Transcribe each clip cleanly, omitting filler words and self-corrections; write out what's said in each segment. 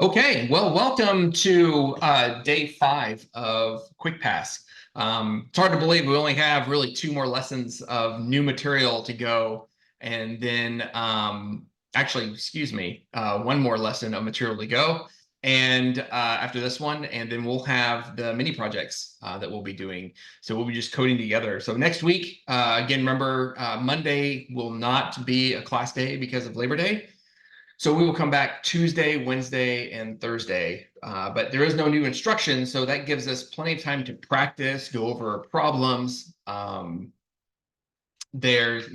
Okay, well, welcome to day 5 of QuickPass. It's hard to believe we only have really 2 more lessons of new material to go, and then actually, excuse me, 1 more lesson of material to go, and after this one, and then we'll have the mini projects that we'll be doing. So we'll be just coding together. So next week, again, remember, Monday will not be a class day because of Labor Day. So we will come back Tuesday, Wednesday, and Thursday, but there is no new instruction, so that gives us plenty of time to practice, go over problems. It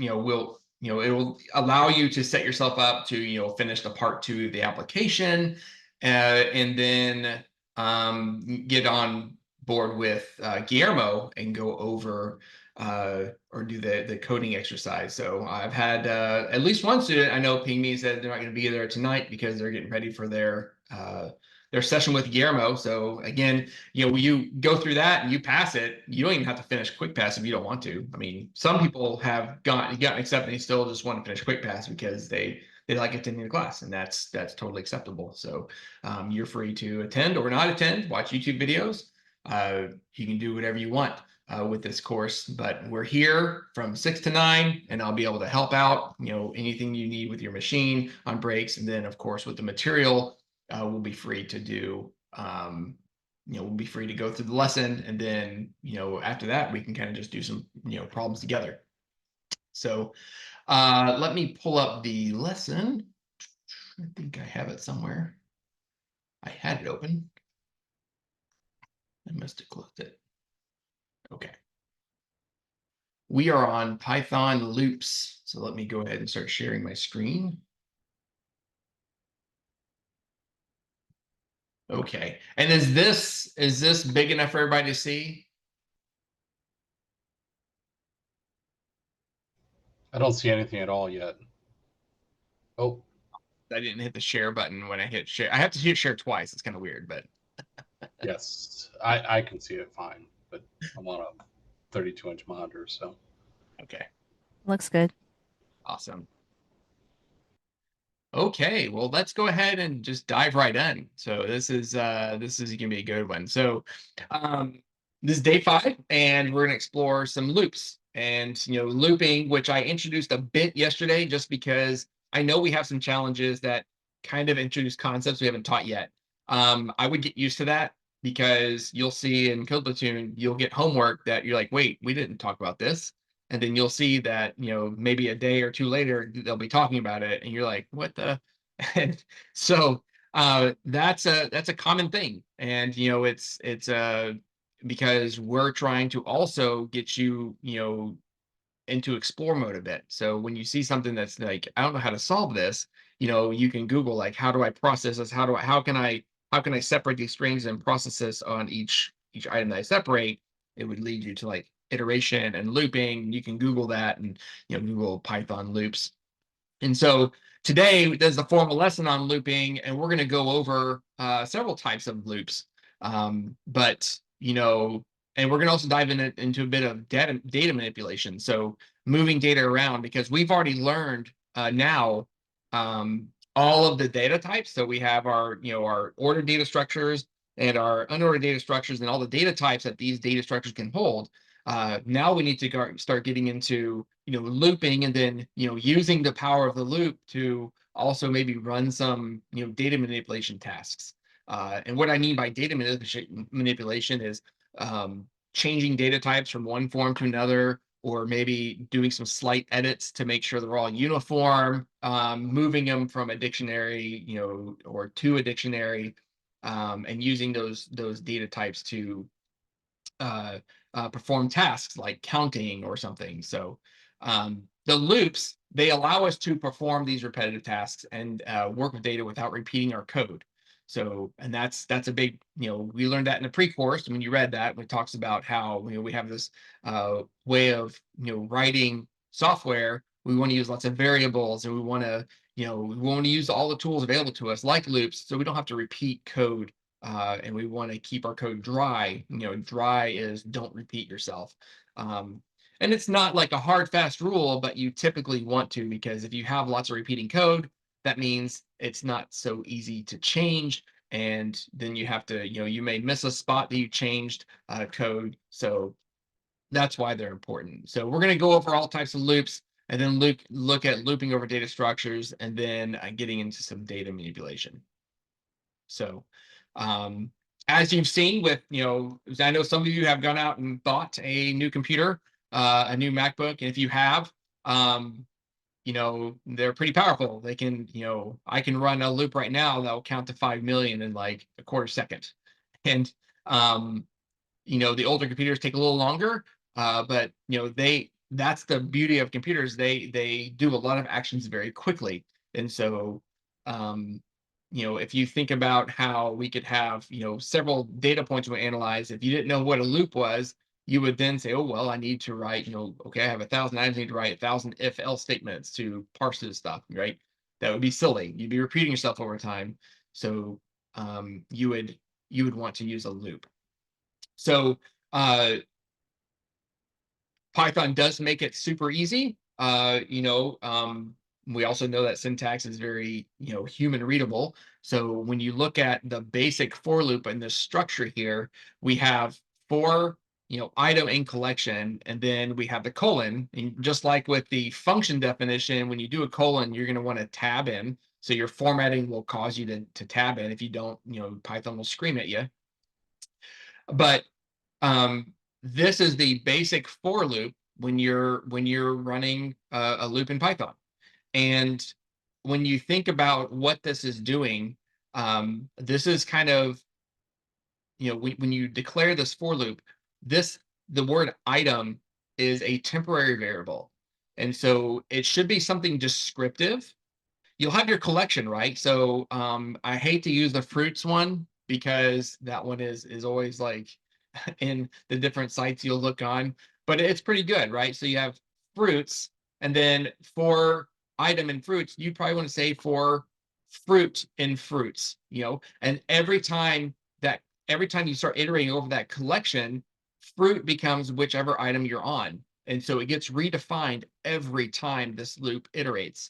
will allow you to set yourself up to, finish the part 2 of the application, and then get on board with Guillermo and go over or do the coding exercise. So I've had at least one student I know ping me and said they're not going to be there tonight because they're getting ready for their session with Guillermo. So again, when you go through that and you pass it, you don't even have to finish QuickPass if you don't want to. I mean, some people have gotten accepted and they still just want to finish QuickPass because they like attending the class, and that's totally acceptable. So you're free to attend or not attend, watch YouTube videos. You can do whatever you want with this course, but we're here from 6 to 9, and I'll be able to help out, anything you need with your machine on breaks. And then, of course, with the material, we'll be free to do, we'll be free to go through the lesson. And then, after that, we can kind of just do some, problems together. So let me pull up the lesson. I think I have it somewhere. I had it open. I must have closed it. Okay. We are on Python loops. So let me go ahead and start sharing my screen. Okay. And is this big enough for everybody to see? I don't see anything at all yet. Oh, I didn't hit the share button when I hit share. I have to hit share twice. It's kind of weird, but yes, I can see it fine, but I'm on a 32-inch monitor, so. okay. Looks good. Awesome. Okay, well, let's go ahead and just dive right in. So this is gonna be a good one. So this is day 5, and we're gonna explore some loops and looping, which I introduced a bit yesterday just because I know we have some challenges that kind of introduce concepts we haven't taught yet. I would get used to that because you'll see in Platoon, you'll get homework that you're like, wait, we didn't talk about this. And then you'll see that, maybe a day or 2 later, they'll be talking about it, and you're like, what the? And so that's a common thing. And it's because we're trying to also get you, into explore mode a bit. So when you see something that's like, I don't know how to solve this, you can Google, like, how do I process this? How can I separate these strings and process this on each item that I separate? It would lead you to like iteration and looping. You can Google that and Google Python loops. And so today there's a formal lesson on looping, and we're going to go over several types of loops. But and we're going to also dive into a bit of data manipulation. So moving data around, because we've already learned now all of the data types. So we have our our ordered data structures and our unordered data structures and all the data types that these data structures can hold. Now we need to start getting into looping, and then using the power of the loop to also maybe run some data manipulation tasks. And what I mean by data manipulation is changing data types from one form to another, or maybe doing some slight edits to make sure they're all uniform, moving them from a dictionary, or to a dictionary, and using those data types to perform tasks like counting or something. So the loops, they allow us to perform these repetitive tasks and work with data without repeating our code. So, and that's a big, we learned that in the pre-course. When you read that, it talks about how we have this way of writing software. We want to use lots of variables, and we want to use all the tools available to us, like loops, so we don't have to repeat code. And we want to keep our code dry. Dry is don't repeat yourself. And it's not like a hard, fast rule, but you typically want to, because if you have lots of repeating code, that means it's not so easy to change. and then you have to, you may miss a spot that you changed code. So that's why they're important. So we're going to go over all types of loops, and then look at looping over data structures, and then getting into some data manipulation. So um, as you've seen with, I know some of you have gone out and bought a new computer, a new MacBook, and if you have, um, they're pretty powerful. They can, I can run a loop right now that will count to 5 million in like a quarter second. And um, the older computers take a little longer, but that's the beauty of computers. They do a lot of actions very quickly. And so um, if you think about how we could have, several data points we analyze, if you didn't know what a loop was, you would then say, oh, well, I need to write, okay, I have 1,000 items, I need to write 1,000 if else statements to parse this stuff, right? That would be silly. You'd be repeating yourself over time. So you would want to use a loop. So uh, Python does make it super easy. We also know that syntax is very, human readable. So when you look at the basic for loop and the structure here, we have for, item in collection, and then we have the colon. And just like with the function definition, when you do a colon, you're going to want to tab in. So your formatting will cause you to tab in. If you don't, Python will scream at you. But this is the basic for loop when you're running a loop in Python. And when you think about what this is doing, this is kind of, when you declare this for loop, the word item is a temporary variable. And so it should be something descriptive. You'll have your collection, right? So I hate to use the fruits one because that one is always like in the different sites you'll look on, but it's pretty good, right? So you have fruits, and then for item in fruits, you probably want to say for fruit in fruits, and every time you start iterating over that collection, fruit becomes whichever item you're on. And so it gets redefined every time this loop iterates.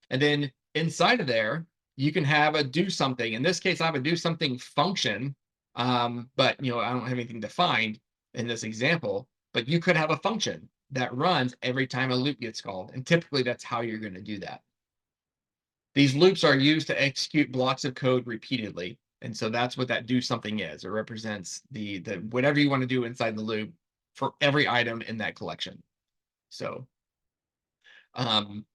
And then inside of there, you can have a do something. In this case, I have a do something function, but I don't have anything defined in this example, but you could have a function that runs every time a loop gets called. And typically that's how you're going to do that. These loops are used to execute blocks of code repeatedly. And so that's what that do something is. It represents the whatever you want to do inside the loop for every item in that collection. So, and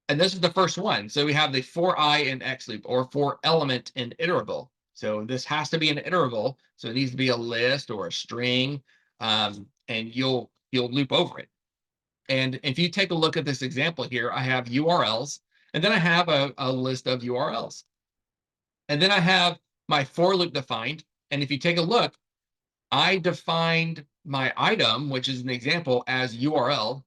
this is the first one. So we have the for I in X loop, or for element in iterable. So this has to be an iterable. So it needs to be a list or a string, and you'll loop over it. And if you take a look at this example here, I have URLs, and then I have a list of URLs. And then I have my for loop defined. And if you take a look, I defined my item, which is an example, as URL,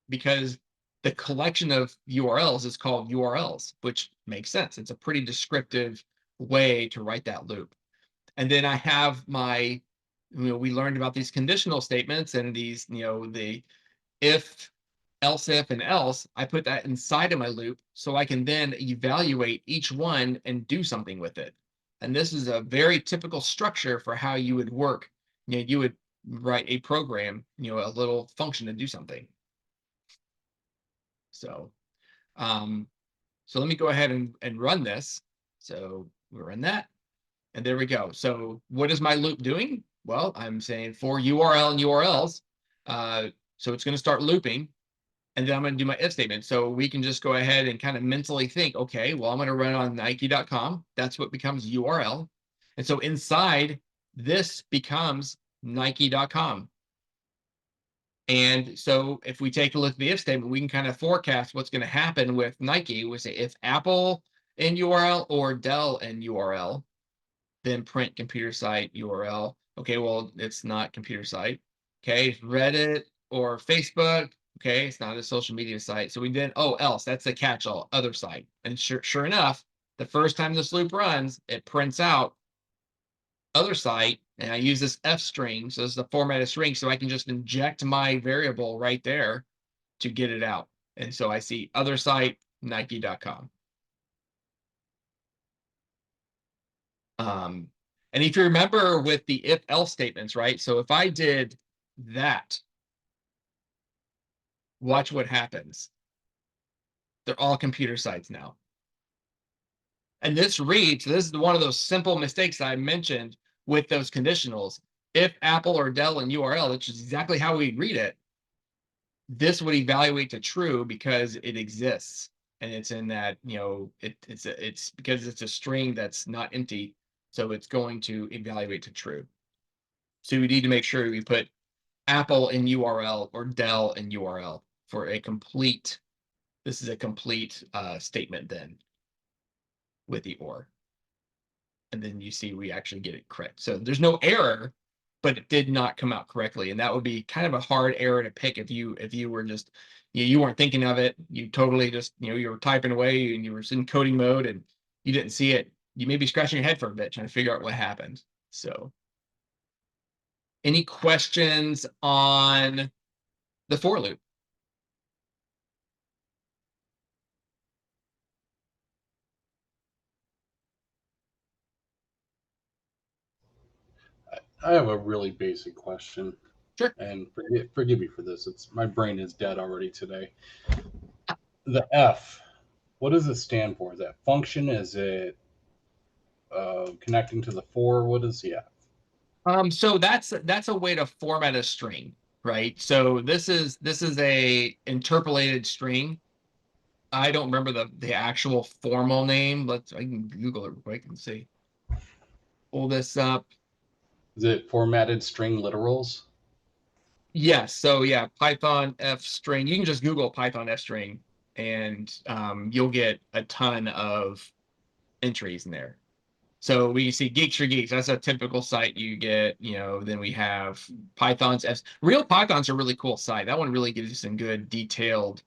because the collection of URLs is called URLs, which makes sense. It's a pretty descriptive way to write that loop. And then I have my, we learned about these conditional statements and these, the if, else if, and else. I put that inside of my loop so I can then evaluate each one and do something with it. And this is a very typical structure for how you would work. You would write a program, a little function to do something. So, so let me go ahead and run this. So we run that, and there we go. So what is my loop doing? Well, I'm saying for URL and URLs. So it's going to start looping, and then I'm going to do my if statement. So we can just go ahead and kind of mentally think, okay, well, I'm going to run on Nike.com. That's what becomes URL. And so inside this becomes Nike.com. And so if we take a look at the if statement, we can kind of forecast what's going to happen with Nike. We say if Apple in URL or Dell in URL, then print computer site URL. Okay, well, it's not computer site. Okay, Reddit or Facebook. Okay, it's not a social media site. So we then, oh, else, that's the catch-all, other site. And sure enough, the first time this loop runs, it prints out other site, and I use this F string. So this is the formatted string. So I can just inject my variable right there to get it out. And so I see other site, Nike.com. And if you remember with the if else statements, right? So if I did that, watch what happens. They're all computer sites now. And this reads, this is one of those simple mistakes I mentioned with those conditionals. If Apple or Dell and URL, which is exactly how we read it, this would evaluate to true because it exists. And it's in that, it's because it's a string that's not empty. So it's going to evaluate to true. So we need to make sure we put Apple in URL or Dell in URL for a complete, this is a complete statement then with the or. And then you see we actually get it correct. So there's no error, but it did not come out correctly. And that would be kind of a hard error to pick if you were just, you weren't thinking of it. You totally just, you were typing away and you were in coding mode and you didn't see it. You may be scratching your head for a bit trying to figure out what happened. So any questions on the for loop? I have a really basic question, Sure. and forgive me for this. It's my brain is dead already today. The F, what does it stand for? Is that function? Is it connecting to the for? What is the F? So that's a way to format a string, right? So this is a interpolated string. I don't remember the actual formal name. I can Google it real quick and see. Pull this up. Is it formatted string literals? Yes, so yeah, Python F string. You can just Google Python F string and you'll get a ton of entries in there. So we see Geeks for Geeks. That's a typical site you get. Then we have Python's F. Real Python's a really cool site. That one really gives you some good detailed,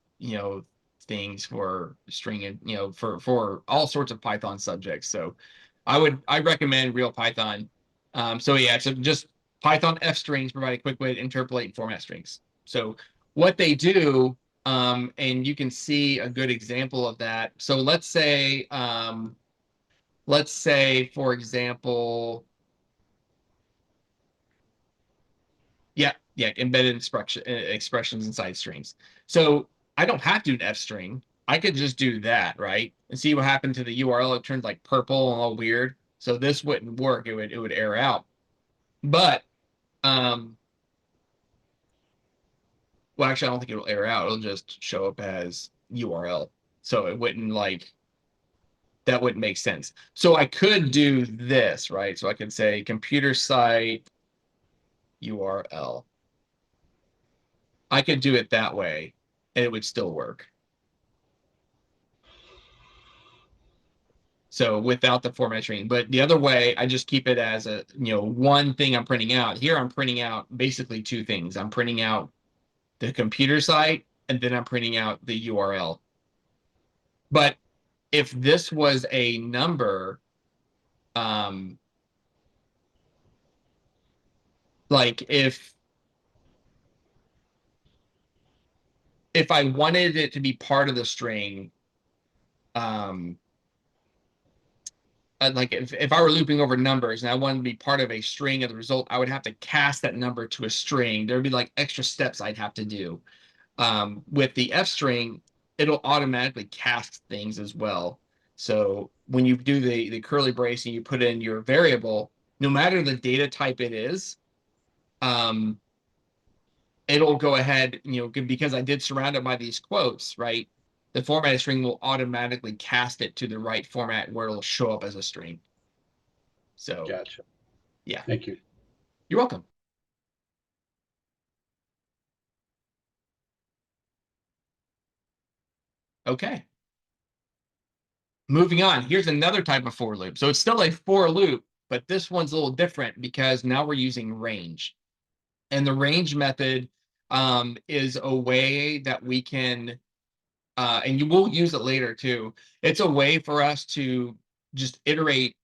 things for string and for all sorts of Python subjects. So I recommend Real Python. So yeah, so just Python F strings provide a quick way to interpolate and format strings. So what they do, and you can see a good example of that. So let's say, for example, yeah, embedded expressions inside strings. So I don't have to do an F string. I could just do that, right? And see what happened to the URL. It turns like purple and all weird. So this wouldn't work. It would error out. But um, well, actually, I don't think it'll error out. It'll just show up as URL. So it wouldn't like that wouldn't make sense. So I could do this, right? So I could say computer site URL. I could do it that way and it would still work. So without the format string, but the other way, I just keep it as a, one thing I'm printing out. Here I'm printing out basically two things. I'm printing out the computer site and then I'm printing out the URL. But if this was a number, um, like if I wanted it to be part of the string, um, like if I were looping over numbers and I wanted to be part of a string of the result, I would have to cast that number to a string. There'd be like extra steps I'd have to do. With the F string, it'll automatically cast things as well. So when you do the curly brace and you put in your variable, no matter the data type it is, um, it'll go ahead, because I did surround it by these quotes, right? The formatted string will automatically cast it to the right format where it'll show up as a string. So Gotcha. yeah, Thank you. you're welcome. Okay. Moving on, here's another type of for loop. So it's still a for loop, but this one's a little different because now we're using range. And the range method is a way that we can, and you will use it later too. It's a way for us to just iterate,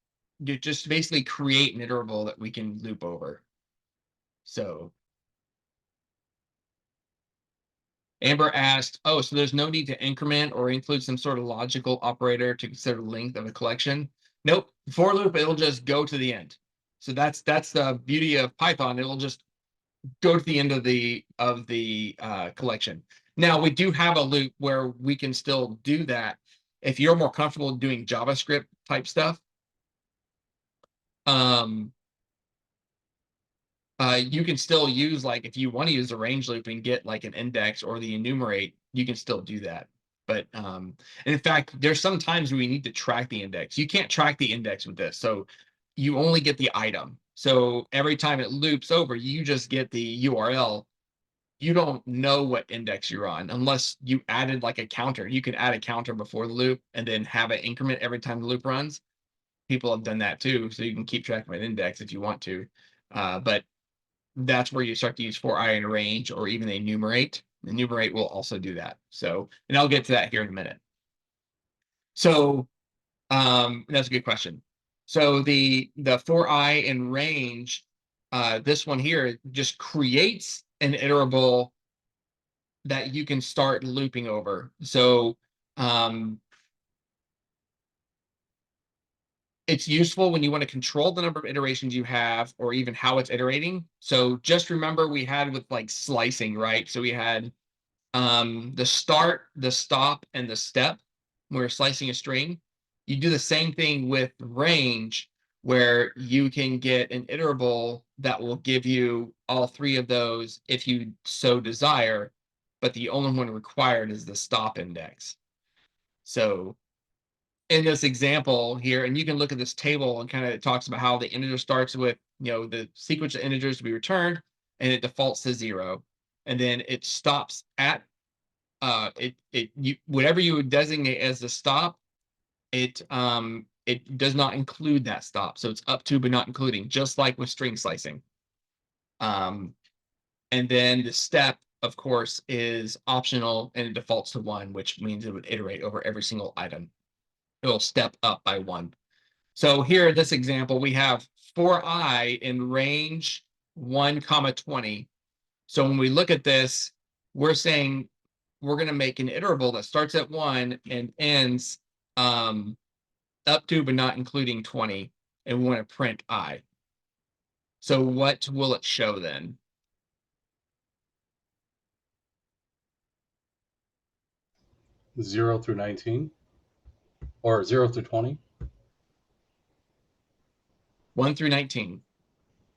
just basically create an iterable that we can loop over. So Amber asked, oh, so there's no need to increment or include some sort of logical operator to consider length of a collection. Nope. For loop, it'll just go to the end. So that's the beauty of Python. It'll just go to the end of the collection. Now we do have a loop where we can still do that. If you're more comfortable doing JavaScript type stuff, um, you can still use, like, if you want to use the range loop and get like an index or the enumerate, you can still do that. But and in fact, there's some times we need to track the index. You can't track the index with this, so you only get the item. So every time it loops over, you just get the URL. You don't know what index you're on unless you added like a counter. You can add a counter before the loop and then have an increment every time the loop runs. People have done that too, so you can keep track of an index if you want to. But that's where you start to use for I and range, or even enumerate. Enumerate will also do that. So, and I'll get to that here in a minute. So that's a good question. So the for I and range, this one here just creates an iterable that you can start looping over. So it's useful when you want to control the number of iterations you have, or even how it's iterating. So just remember, we had with like slicing, right? So we had the start, the stop, and the step. We're slicing a string. You do the same thing with range, where you can get an iterable that will give you all three of those if you so desire, but the only one required is the stop index. So in this example here, and you can look at this table, and kind of it talks about how the integer starts with, the sequence of integers to be returned, and it defaults to 0. And then it stops at whatever you would designate as the stop, it does not include that stop. So it's up to but not including, just like with string slicing. Um, and then the step, of course, is optional, and it defaults to 1, which means it would iterate over every single item. It'll step up by 1. So here, this example, we have for I in range 1, 20. So when we look at this, we're saying we're going to make an iterable that starts at 1 and ends up to but not including 20, and we want to print I. So what will it show then? 0 through 19 or 0 through 20. 1 through 19,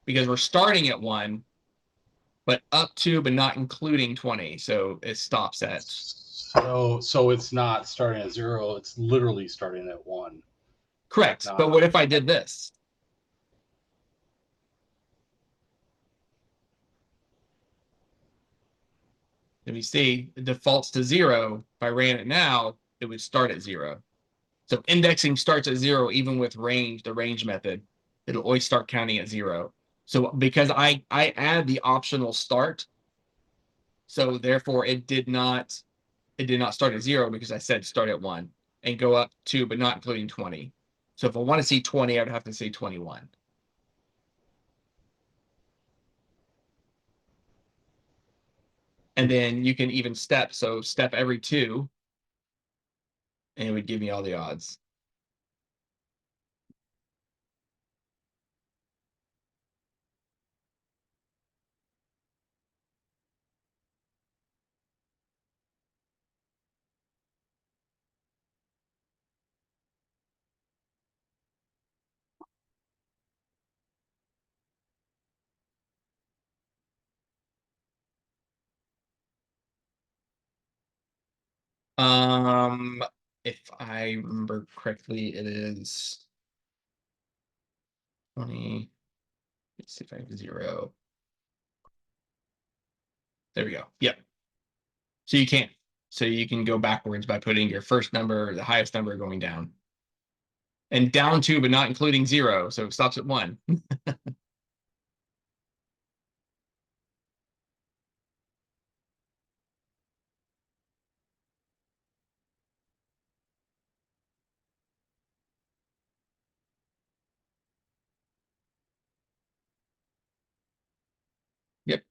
because we're starting at 1, but up to but not including 20. So it stops at. So it's not starting at 0. It's literally starting at 1. Correct. Not But what if I did this? Let me see, it defaults to 0. If I ran it now, it would start at 0. So indexing starts at 0, even with range, the range method. It'll always start counting at 0. So because I add the optional start, so therefore it did not start at 0, because I said start at 1 and go up to but not including 20. So if I want to see 20, I would have to say 21. And then you can even step. So step every 2, and it would give me all the odds. Um, if I remember correctly, it is 20. Let's see if I have 0. There we go. Yep. So you can't. So you can go backwards by putting your first number, the highest number, going down. And down to, but not including 0. So it stops at 1. Yep.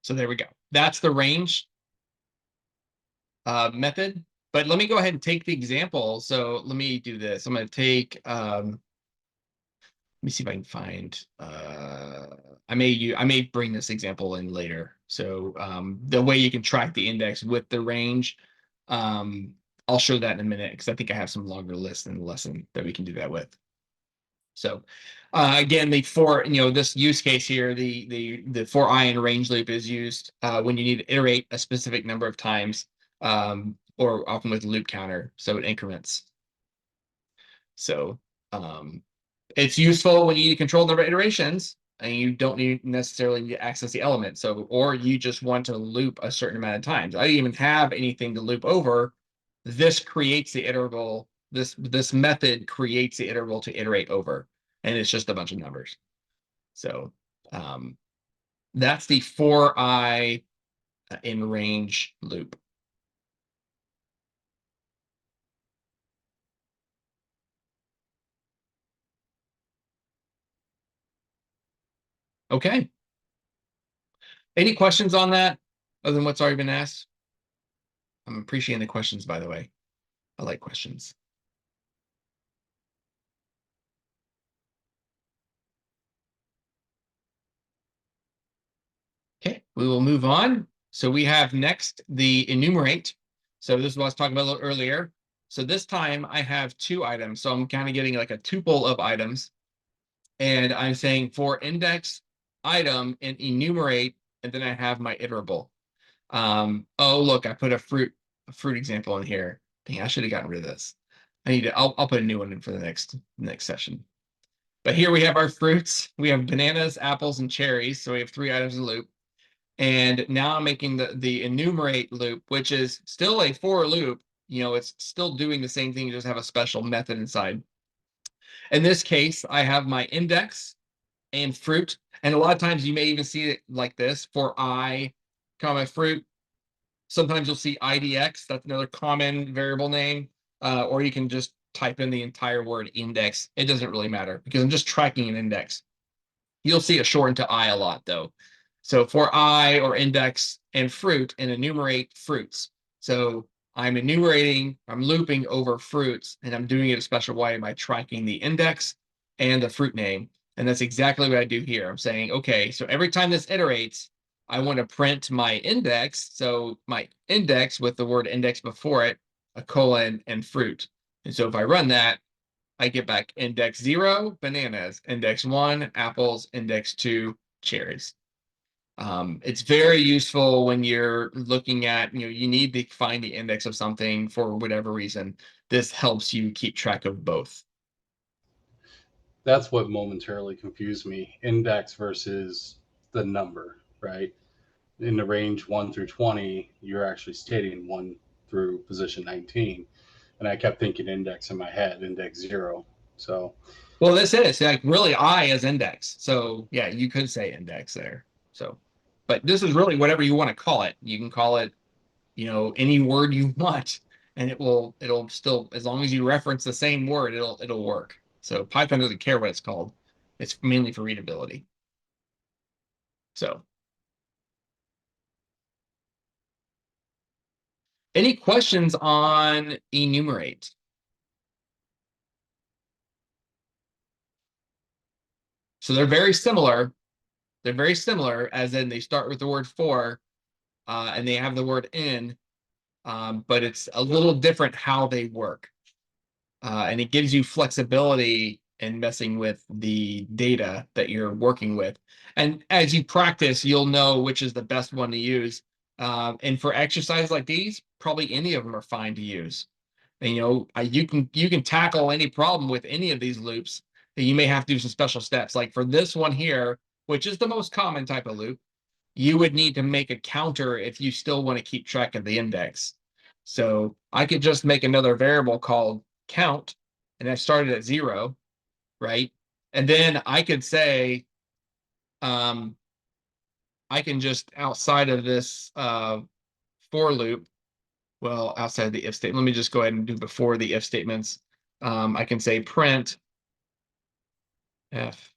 So there we go. That's the range method. But let me go ahead and take the example. So let me do this. I'm going to take, let me see if I can find, I may bring this example in later. So the way you can track the index with the range, I'll show that in a minute because I think I have some longer lists in the lesson that we can do that with. So again, this use case here, the for I in range loop is used when you need to iterate a specific number of times, or often with loop counter, so it increments. So it's useful when you need to control the iterations and you don't need necessarily to access the element. So, or you just want to loop a certain amount of times. I didn't even have anything to loop over. This creates the iterable. This method creates the iterable to iterate over, and it's just a bunch of numbers. So that's the for I in range loop. Okay. Any questions on that other than what's already been asked? I'm appreciating the questions, by the way. I like questions. Okay, we will move on. So we have next the enumerate. So this is what I was talking about a little earlier. So this time I have two items. So I'm kind of getting like a tuple of items. And I'm saying for index item and enumerate, and then I have my iterable. Oh, look, I put a fruit example in here. Dang, I should have gotten rid of this. I'll put a new one in for the next session. But here we have our fruits. We have bananas, apples, and cherries. So we have three items in the loop. And now I'm making the enumerate loop, which is still a for loop. It's still doing the same thing, you just have a special method inside. In this case, I have my index and fruit. And a lot of times you may even see it like this for I, comma, fruit. Sometimes you'll see IDX, that's another common variable name. Or you can just type in the entire word index. It doesn't really matter because I'm just tracking an index. You'll see it shortened to I a lot, though. So for I or index and fruit and enumerate fruits. So I'm looping over fruits, and I'm doing it a special way by tracking the index and the fruit name. And that's exactly what I do here. I'm saying, okay, so every time this iterates, I want to print my index. So my index with the word index before it, a colon, and fruit. And so if I run that, I get back index 0, bananas, index 1, apples, index 2, cherries. It's very useful when you're looking at, you need to find the index of something for whatever reason. This helps you keep track of both. That's what momentarily confused me. Index versus the number, right? In the range 1 through 20, you're actually stating 1 through position 19. And I kept thinking index in my head, index 0. So, Well, this is like really I is index. So yeah, you could say index there. So, but this is really whatever you want to call it. You can call it, any word you want, and it'll still, as long as you reference the same word, it'll work. So Python doesn't care what it's called. It's mainly for readability. So any questions on enumerate? So they're very similar. They're very similar, as in they start with the word for, and they have the word in, but it's a little different how they work. And it gives you flexibility in messing with the data that you're working with. And as you practice, you'll know which is the best one to use. And for exercises like these, probably any of them are fine to use. And you can tackle any problem with any of these loops. You may have to do some special steps. Like for this one here, which is the most common type of loop, you would need to make a counter if you still want to keep track of the index. So I could just make another variable called count, and I started at 0, right? And then I could say, I can just outside of this for loop, well, outside of the if statement, let me just go ahead and do before the if statements. I can say print f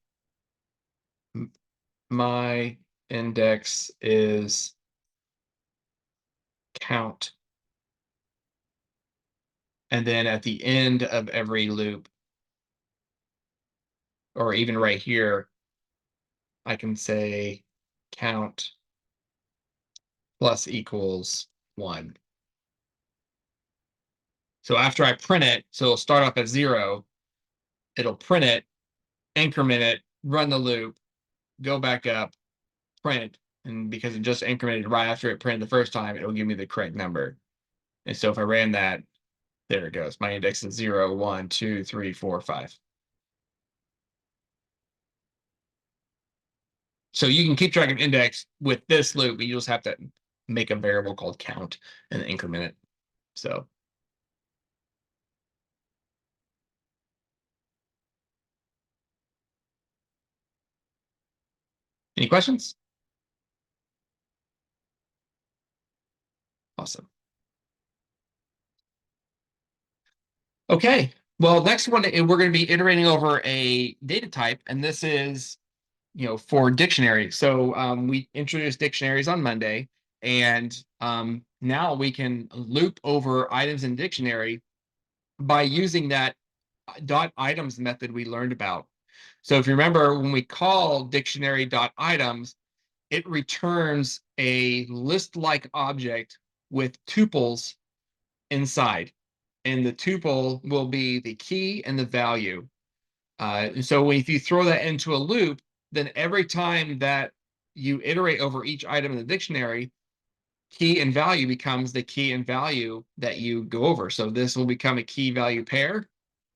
my index is count. And then at the end of every loop, or even right here, I can say count plus equals 1. So after I print it, so it'll start off at 0, it'll print it, increment it, run the loop, go back up, print, and because it just incremented right after it printed the first time, it'll give me the correct number. And so if I ran that, there it goes. My index is 0, 1, 2, 3, 4, 5. So you can keep track of index with this loop, but you just have to make a variable called count and increment it. So any questions? Awesome. Okay. Well, next one, we're going to be iterating over a data type, and this is, for dictionary. So we introduced dictionaries on Monday, and now we can loop over items in dictionary by using that dot items method we learned about. So if you remember, when we call dictionary dot items, it returns a list-like object with tuples inside, and the tuple will be the key and the value. So if you throw that into a loop, then every time that you iterate over each item in the dictionary, key and value becomes the key and value that you go over. So this will become a key value pair,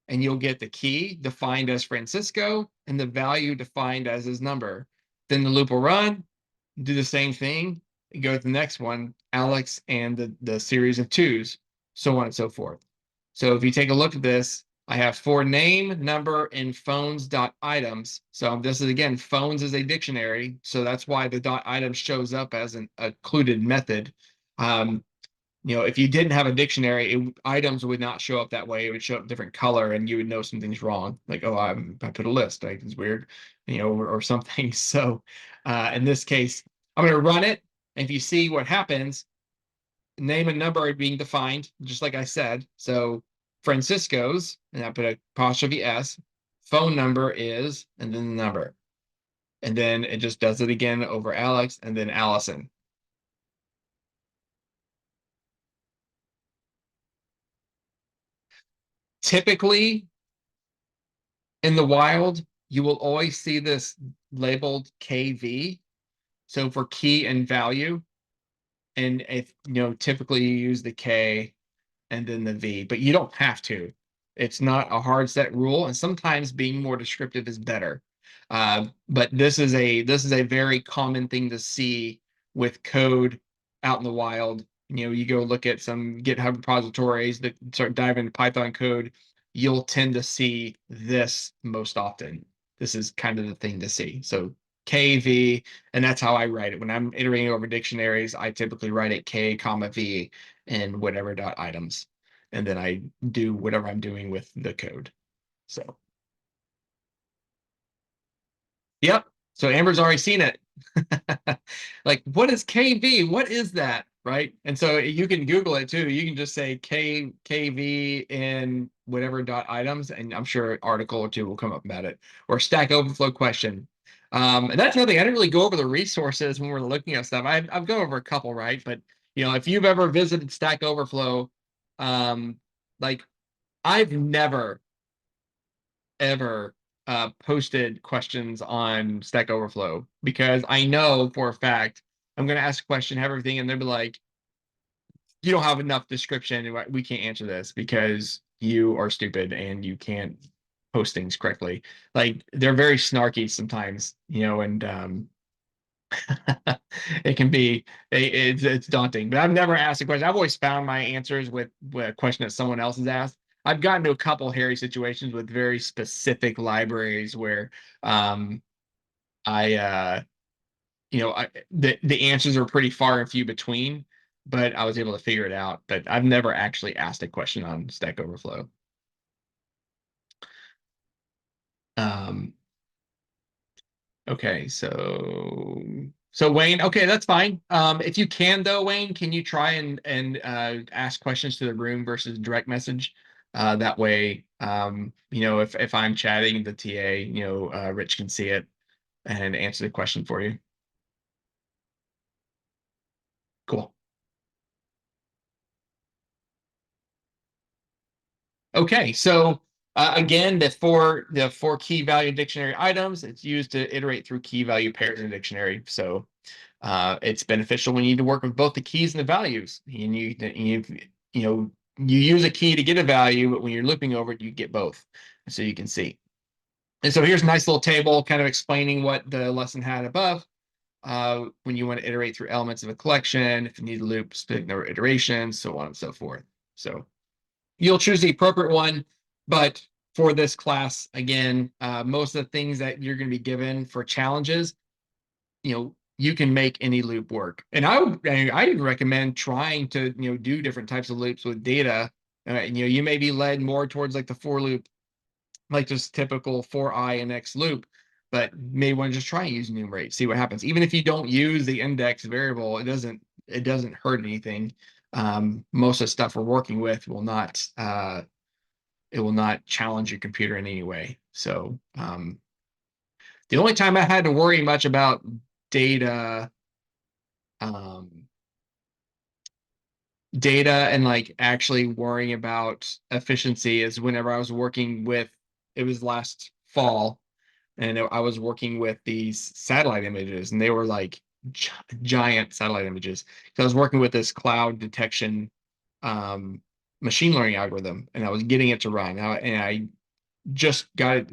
and you'll get the key defined as Francisco and the value defined as his number. Then the loop will run, do the same thing, go to the next one, Alex and the series of twos, so on and so forth. So if you take a look at this, I have for name, number, and phones dot items. So this is, again, phones is a dictionary. So that's why the dot items shows up as an included method. If you didn't have a dictionary, items would not show up that way. It would show up different color, and you would know something's wrong. Like, oh, I put a list. Like, it's weird, or something. So in this case, I'm going to run it. And if you see what happens, name and number are being defined, just like I said. So Francisco's, and I put a apostrophe S, phone number is, and then the number. And then it just does it again over Alex and then Allison. Typically, in the wild, you will always see this labeled KV. So for key and value, and if typically you use the K and then the V, but you don't have to. It's not a hard set rule, and sometimes being more descriptive is better. But this is a very common thing to see with code out in the wild. You go look at some GitHub repositories that start diving into Python code, you'll tend to see this most often. This is kind of the thing to see. So KV, and that's how I write it. When I'm iterating over dictionaries, I typically write it K, comma V in whatever dot items, and then I do whatever I'm doing with the code. So, yep. So Amber's already seen it. Like, what is KV? What is that? Right? And so you can Google it too. You can just say KV in whatever dot items, and I'm sure an article or two will come up about it. Or Stack Overflow question. And that's another thing. I didn't really go over the resources when we're looking at stuff. I've gone over a couple, right? But if you've ever visited Stack Overflow, like I've never ever posted questions on Stack Overflow because I know for a fact I'm going to ask a question, have everything, and they'll be like, "You don't have enough description. We can't answer this because you are stupid and you can't post things correctly." Like they're very snarky sometimes, and it can be it's daunting. But I've never asked a question. I've always found my answers with a question that someone else has asked. I've gotten to a couple hairy situations with very specific libraries where um, I the answers are pretty far and few between, but I was able to figure it out. But I've never actually asked a question on Stack Overflow. Um, okay, so So Wayne, okay, that's fine. If you can though, Wayne, can you try and ask questions to the room versus direct message? That way, if I'm chatting, the TA, Rich can see it and answer the question for you. Cool. Okay, so again, the four key value dictionary items, it's used to iterate through key value pairs in a dictionary. So it's beneficial when you need to work with both the keys and the values. You use a key to get a value, but when you're looping over it, you get both. So you can see. And so here's a nice little table kind of explaining what the lesson had above. When you want to iterate through elements of a collection, if you need to loop specific number of iterations, so on and so forth. So you'll choose the appropriate one, but for this class, again, most of the things that you're going to be given for challenges, you can make any loop work. And I would recommend trying to, do different types of loops with data. You may be led more towards like the for loop, like just typical for I and X loop, but may want to just try and use enumerate, see what happens. Even if you don't use the index variable, it doesn't hurt anything. Most of the stuff we're working with it will not challenge your computer in any way. So the only time I had to worry much about data um, data and like actually worrying about efficiency is whenever I was working with, it was last fall, and I was working with these satellite images, and they were like giant satellite images. So I was working with this cloud detection um, machine learning algorithm, and I was getting it to run. And I just got it,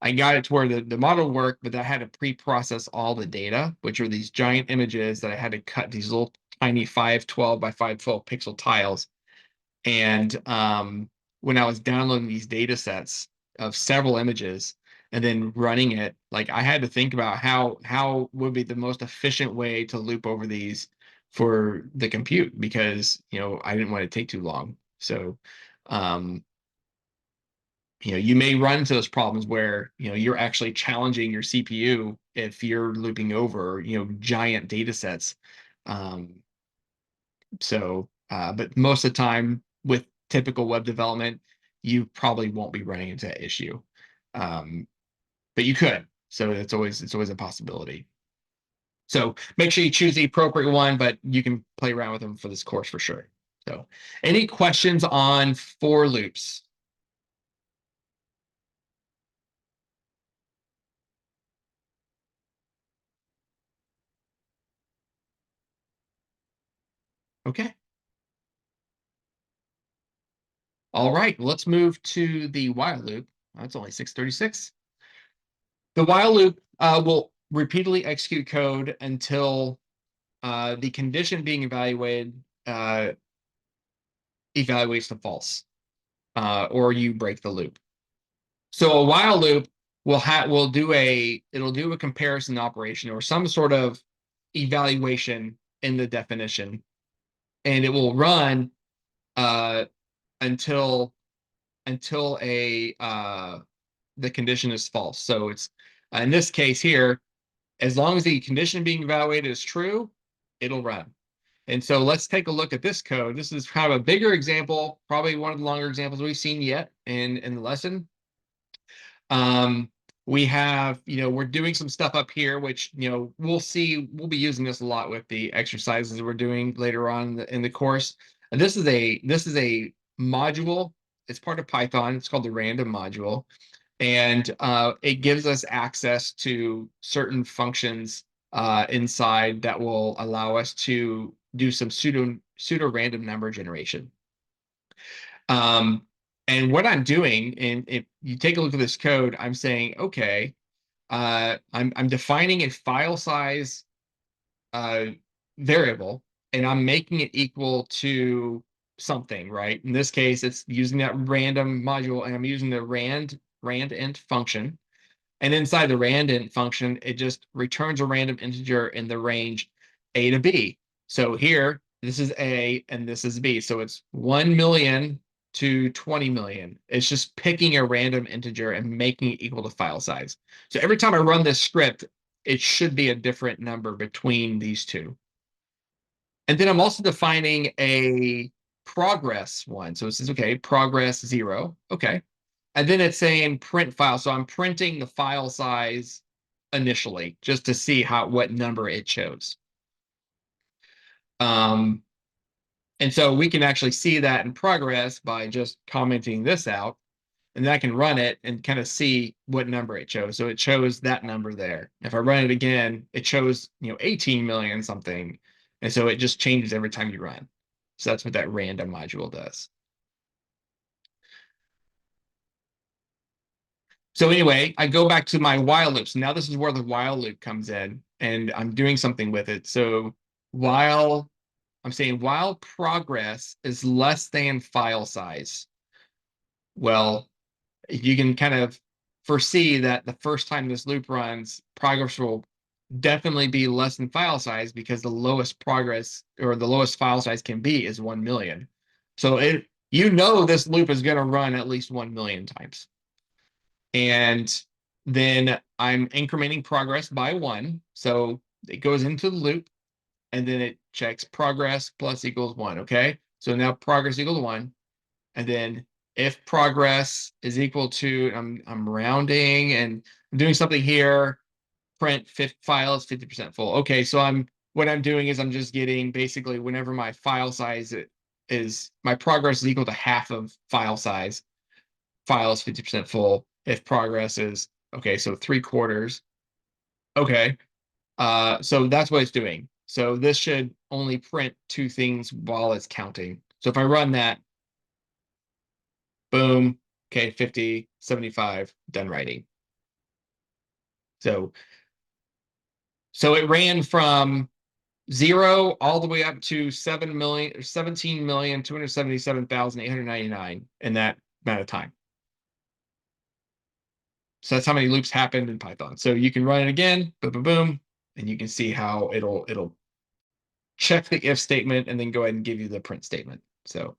I got it to where the model worked, but I had to pre-process all the data, which are these giant images that I had to cut these little tiny 512 by 512 pixel tiles. And when I was downloading these data sets of several images and then running it, like I had to think about how would be the most efficient way to loop over these for the compute, because I didn't want to take too long. So um, you may run into those problems where you're actually challenging your CPU if you're looping over giant data sets. Um, but most of the time with typical web development, you probably won't be running into that issue. Um, but you could. So it's always a possibility. So make sure you choose the appropriate one, but you can play around with them for this course for sure. So any questions on for loops? Okay. All right, let's move to the while loop. That's only 6:36. The while loop will repeatedly execute code until the condition being evaluated evaluates to false, or you break the loop. So a while loop it'll do a comparison operation or some sort of evaluation in the definition, and it will run uh, until a the condition is false. So it's in this case here, as long as the condition being evaluated is true, it'll run. And so let's take a look at this code. This is kind of a bigger example, probably one of the longer examples we've seen yet in the lesson. Um, we have, we're doing some stuff up here, which, we'll be using this a lot with the exercises we're doing later on in the course. And this is a module. It's part of Python. It's called the random module. And it gives us access to certain functions inside that will allow us to do some pseudo random number generation. Um, and what I'm doing, and if you take a look at this code, I'm saying, okay, I'm defining a file size uh, variable, and I'm making it equal to something, right? In this case, it's using that random module, and I'm using the randint function. And inside the randint function, it just returns a random integer in the range A to B. So here, this is A and this is B. So it's 1 million to 20 million. It's just picking a random integer and making it equal to file size. So every time I run this script, it should be a different number between these two. And then I'm also defining a progress one. So it says, okay, progress 0. Okay. And then it's saying print file. So I'm printing the file size initially just to see what number it shows. And so we can actually see that in progress by just commenting this out. And then I can run it and kind of see what number it shows. So it shows that number there. If I run it again, it shows 18 million something. And so it just changes every time you run. So that's what that random module does. So anyway, I go back to my while loop. So now this is where the while loop comes in, and I'm doing something with it. So while I'm saying while progress is less than file size, well, you can kind of foresee that the first time this loop runs, progress will definitely be less than file size because the lowest progress or the lowest file size can be is 1 million. So this loop is going to run at least 1 million times. And then I'm incrementing progress by 1. So it goes into the loop and then it checks progress plus equals 1. Okay. So now progress equals 1. And then if progress is equal to, I'm rounding and I'm doing something here, print file is 50% full. Okay, so what I'm doing is I'm just getting basically whenever my file size is my progress is equal to half of file size, file is 50% full. If progress is okay, so 3/4. Okay. So that's what it's doing. So this should only print 2 things while it's counting. So if I run that, boom, okay, 50, 75, done writing. So it ran from 0 all the way up to 17,277,899 in that amount of time. So that's how many loops happened in Python. So you can run it again, boom, boom, boom, and you can see how it'll check the if statement and then go ahead and give you the print statement. So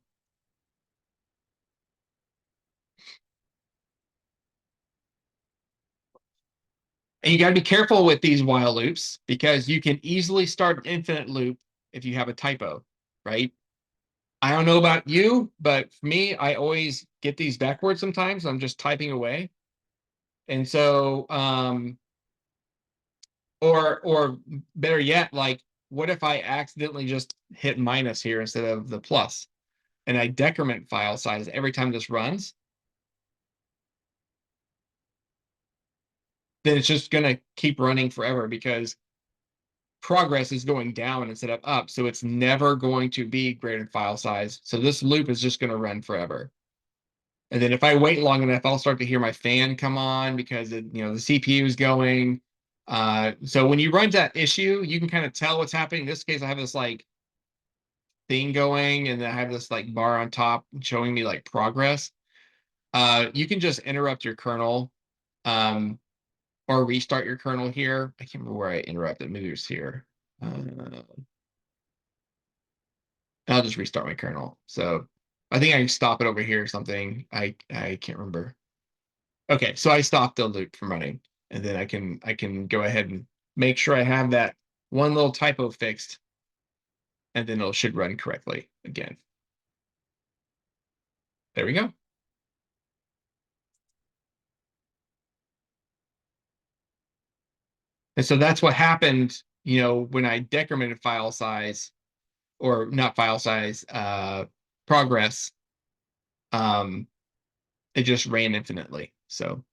and you got to be careful with these while loops because you can easily start an infinite loop if you have a typo, right? I don't know about you, but for me, I always get these backwards sometimes. I'm just typing away. And so, or better yet, like, what if I accidentally just hit minus here instead of the plus, and I decrement file size every time this runs? Then it's just going to keep running forever because progress is going down instead of up. So it's never going to be greater than file size. So this loop is just going to run forever. And then if I wait long enough, I'll start to hear my fan come on because the CPU is going. So when you run that issue, you can kind of tell what's happening. In this case, I have this like thing going, and then I have this like bar on top showing me like progress. You can just interrupt your kernel, or restart your kernel here. I can't remember where I interrupted. Maybe it was here. I'll just restart my kernel. So I think I can stop it over here or something. I can't remember. Okay, so I stopped the loop from running, and then I can go ahead and make sure I have that one little typo fixed, and then it should run correctly again. There we go. And so that's what happened, when I decremented file size, or not file size, progress, it just ran infinitely. So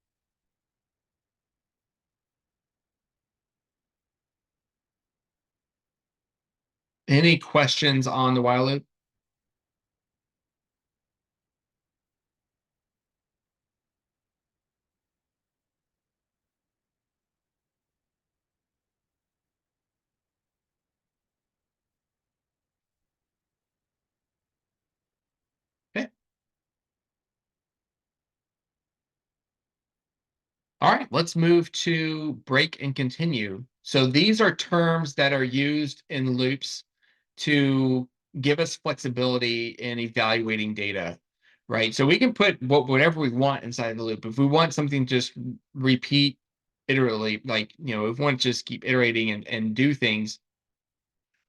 any questions on the while loop? Okay. All right, let's move to break and continue. So these are terms that are used in loops to give us flexibility in evaluating data, right? So we can put whatever we want inside the loop. If we want something to just repeat iteratively, like, if we want to just keep iterating and do things,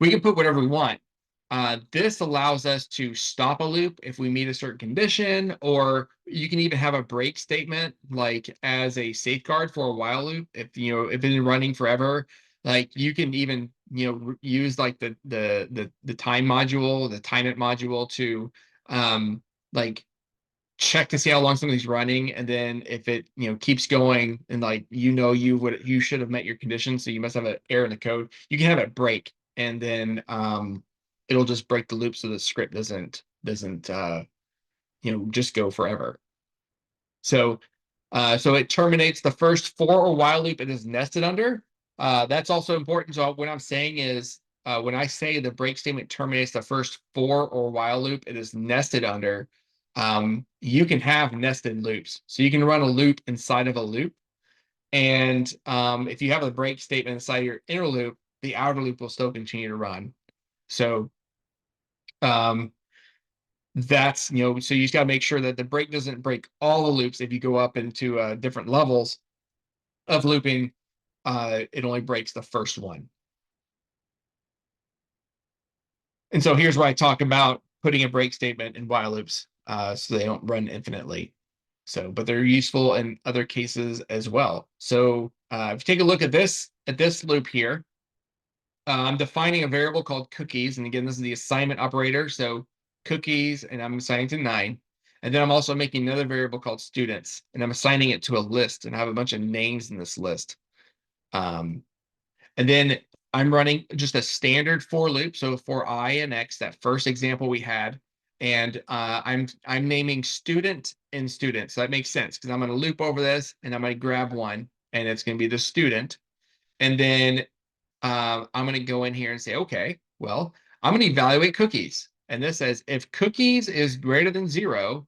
we can put whatever we want. This allows us to stop a loop if we meet a certain condition, or you can even have a break statement like as a safeguard for a while loop. If it's been running forever, like you can even use like the time module, the time it module to like check to see how long something's running, and then if it keeps going and like you should have met your conditions, so you must have an error in the code, you can have it break, and then it'll just break the loop so the script doesn't just go forever. So it terminates the first for or while loop it is nested under. That's also important. So what I'm saying is, when I say the break statement terminates the first for or while loop it is nested under, you can have nested loops. So you can run a loop inside of a loop. And if you have a break statement inside your inner loop, the outer loop will still continue to run. So um, so you just got to make sure that the break doesn't break all the loops. If you go up into different levels of looping, it only breaks the first one. And so here's where I talk about putting a break statement in while loops, so they don't run infinitely. But they're useful in other cases as well. So if you take a look at this loop here, I'm defining a variable called cookies. And again, this is the assignment operator. So cookies, and I'm assigning to 9. And then I'm also making another variable called students, and I'm assigning it to a list, and I have a bunch of names in this list. And then I'm running just a standard for loop. So for I and X, that first example we had, and I'm naming student and student. So that makes sense because I'm going to loop over this, and I'm going to grab one, and it's going to be the student. And then I'm going to go in here and say, okay, well, I'm going to evaluate cookies. And this says if cookies is greater than 0,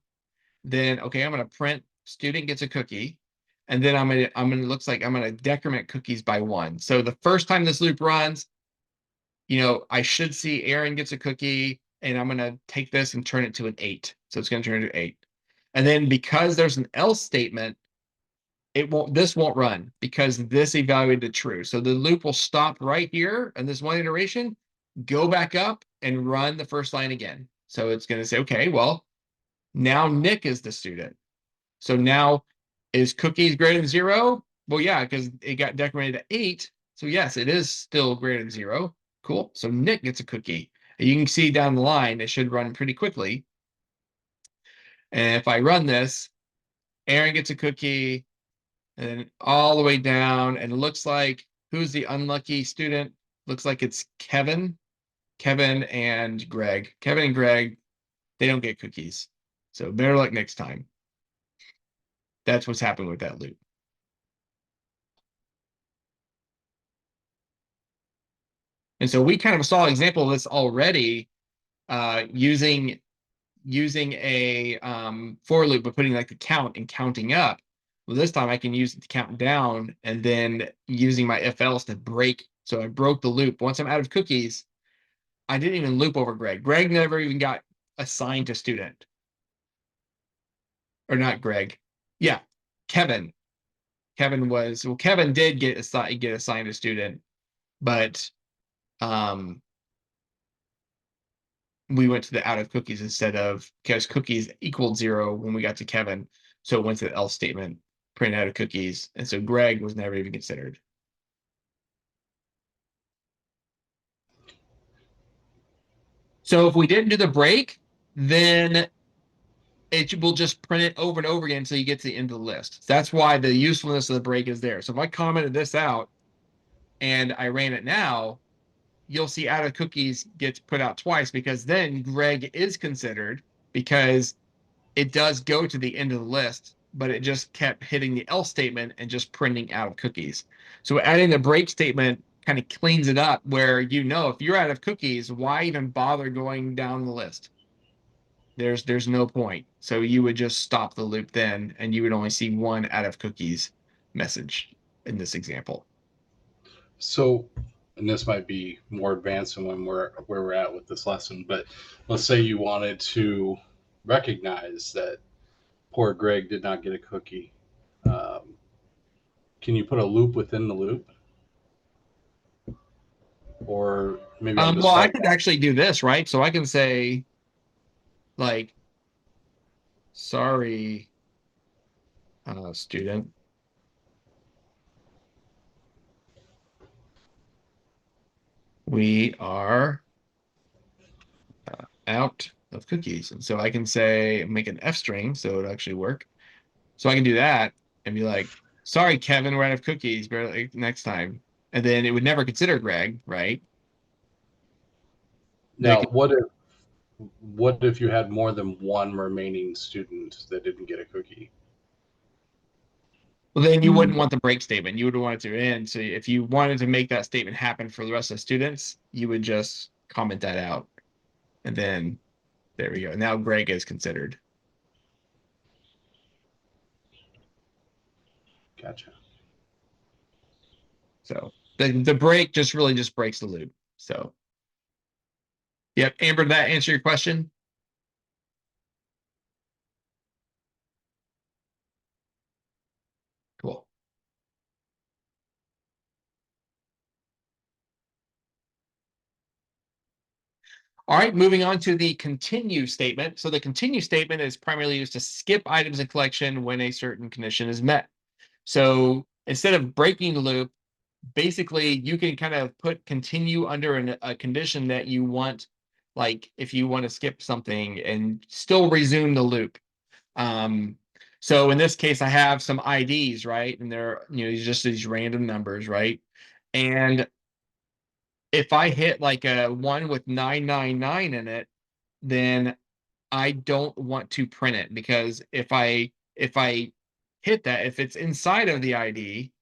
then okay, I'm going to print student gets a cookie. And then looks like I'm going to decrement cookies by 1. So the first time this loop runs, I should see Aaron gets a cookie, and I'm going to take this and turn it to an 8. So it's going to turn into 8. And then because there's an else statement, this won't run because this evaluated true. So the loop will stop right here in this one iteration, go back up and run the first line again. So it's going to say, okay, well, now Nick is the student. So now is cookies greater than 0? Well, yeah, because it got decremented to 8. So yes, it is still greater than 0. Cool. So Nick gets a cookie. And you can see down the line, it should run pretty quickly. And if I run this, Aaron gets a cookie, and then all the way down, and it looks like who's the unlucky student? Looks like it's Kevin. Kevin and Greg. Kevin and Greg, they don't get cookies. So better luck next time. That's what's happening with that loop. And so we kind of saw an example of this already, using a for loop, but putting like the count and counting up. Well, this time I can use it to count down, and then using my if else to break. So I broke the loop. Once I'm out of cookies, I didn't even loop over Greg. Greg never even got assigned to student. Or not Greg. Yeah, Kevin. Kevin did get assigned to student, but we went to the out of cookies instead of, because cookies equaled 0 when we got to Kevin. So it went to the else statement, print out of cookies. And so Greg was never even considered. So if we didn't do the break, then it will just print it over and over again until you get to the end of the list. That's why the usefulness of the break is there. So if I commented this out and I ran it now, you'll see out of cookies gets put out twice, because then Greg is considered, because it does go to the end of the list, but it just kept hitting the else statement and just printing out of cookies. So adding the break statement kind of cleans it up, where if you're out of cookies, why even bother going down the list? There's no point. So you would just stop the loop then, and you would only see one out of cookies message in this example. So, and this might be more advanced than where we're at with this lesson, but let's say you wanted to recognize that poor Greg did not get a cookie. Um, Can you put a loop within the loop? Or maybe I'm Well, just I talking. could actually do this, right? So I can say, like, sorry, student, we are out of cookies. And so I can say, make an F string so it'll actually work. So I can do that and be like, sorry, Kevin, we're out of cookies, but like, next time. And then it would never consider Greg, right? They Now, could, what if you had more than one remaining student that didn't get a cookie? well, then you wouldn't want the break statement. You would want it to end. So if you wanted to make that statement happen for the rest of the students, you would just comment that out. And then there we go. Now Greg is considered. Gotcha. So the break just really just breaks the loop. So yep, Amber, did that answer your question? Cool. All right, moving on to the continue statement. So the continue statement is primarily used to skip items in collection when a certain condition is met. So instead of breaking the loop, basically you can kind of put continue under a condition that you want, like if you want to skip something and still resume the loop. Um, so in this case, I have some IDs, right? And they're, just these random numbers, right? And if I hit like a one with 999 in it, then I don't want to print it because if I hit that, if it's inside of the ID,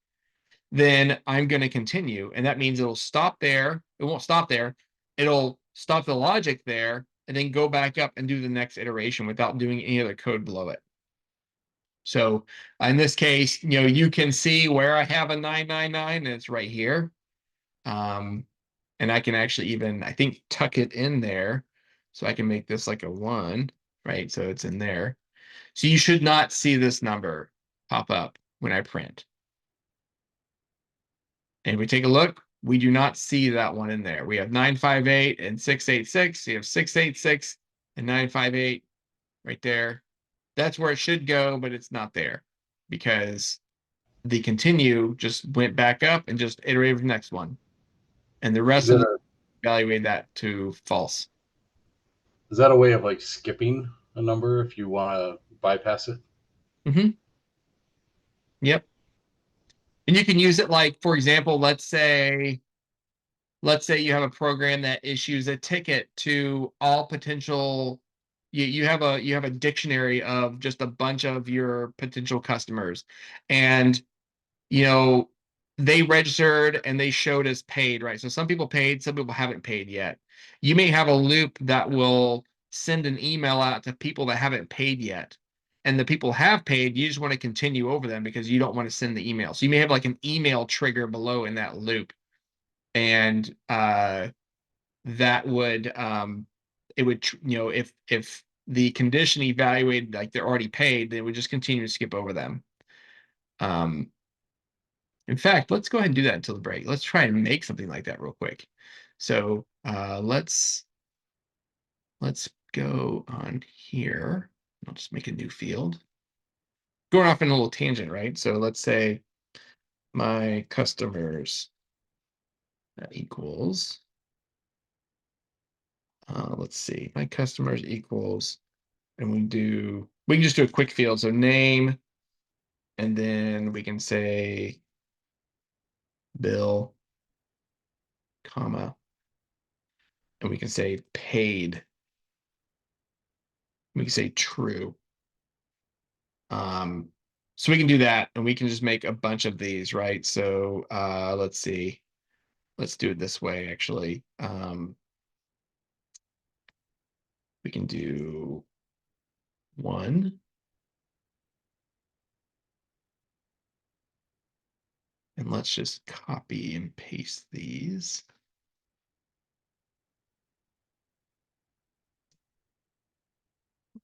then I'm going to continue. And that means it'll stop there. It won't stop there. It'll stop the logic there and then go back up and do the next iteration without doing any other code below it. So in this case, you can see where I have a 999 and it's right here. Um, and I can actually even, I think, tuck it in there. So I can make this like a 1, right? So it's in there. So you should not see this number pop up when I print. And if we take a look, we do not see that one in there. We have 958 and 686. You have 686 and 958 right there. That's where it should go, but it's not there because the continue just went back up and just iterated the next one. And the Is rest of that them a evaluate that to false. is that a way of like skipping a number if you want to bypass it? Mm-hmm. Yep. And you can use it like, for example, let's say you have a program that issues a ticket to all potential you have a dictionary of just a bunch of your potential customers and you know they registered and they showed as paid, right? So some people paid, some people haven't paid yet. You may have a loop that will send an email out to people that haven't paid yet, and the people have paid, you just want to continue over them because you don't want to send the email. So you may have like an email trigger below in that loop, and that would it would if the condition evaluated like they're already paid, then it would just continue to skip over them. um in fact, let's go ahead and do that until the break. Let's try and make something like that real quick. So let's go on here. I'll just make a new field, going off in a little tangent, right? So let's say my customers equals let's see, my customers equals, and we can just do a quick field. So name, and then we can say bill, comma, and we can say paid. We can say true. Um, so we can do that, and we can just make a bunch of these, right? So let's see. Let's do it this way, actually. We can do 1, and let's just copy and paste these.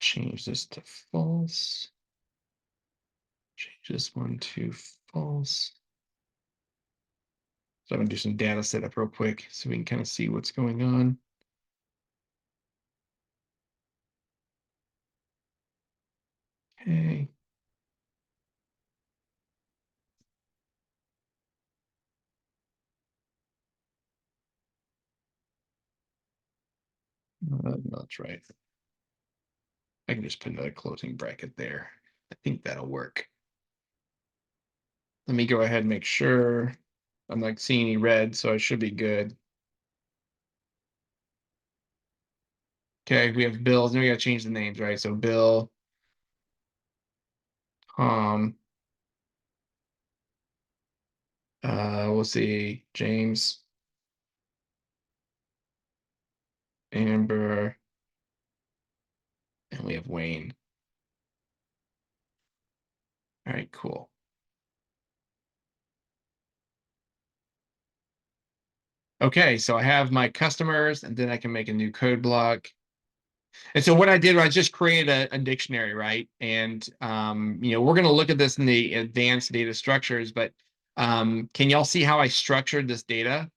Change this to false. Change this one to false. So I'm gonna do some data setup real quick so we can kind of see what's going on. Okay. No, that's right. I can just put another closing bracket there. I think that'll work. Let me go ahead and make sure I'm not seeing any red, so I should be good. Okay, we have bills, and we gotta change the names, right? So Bill, we'll see, James, Amber, and we have Wayne. All right, cool. Okay, so I have my customers, and then I can make a new code block. And so what I did was I just created a dictionary, right? And we're going to look at this in the advanced data structures, but can y'all see how I structured this data?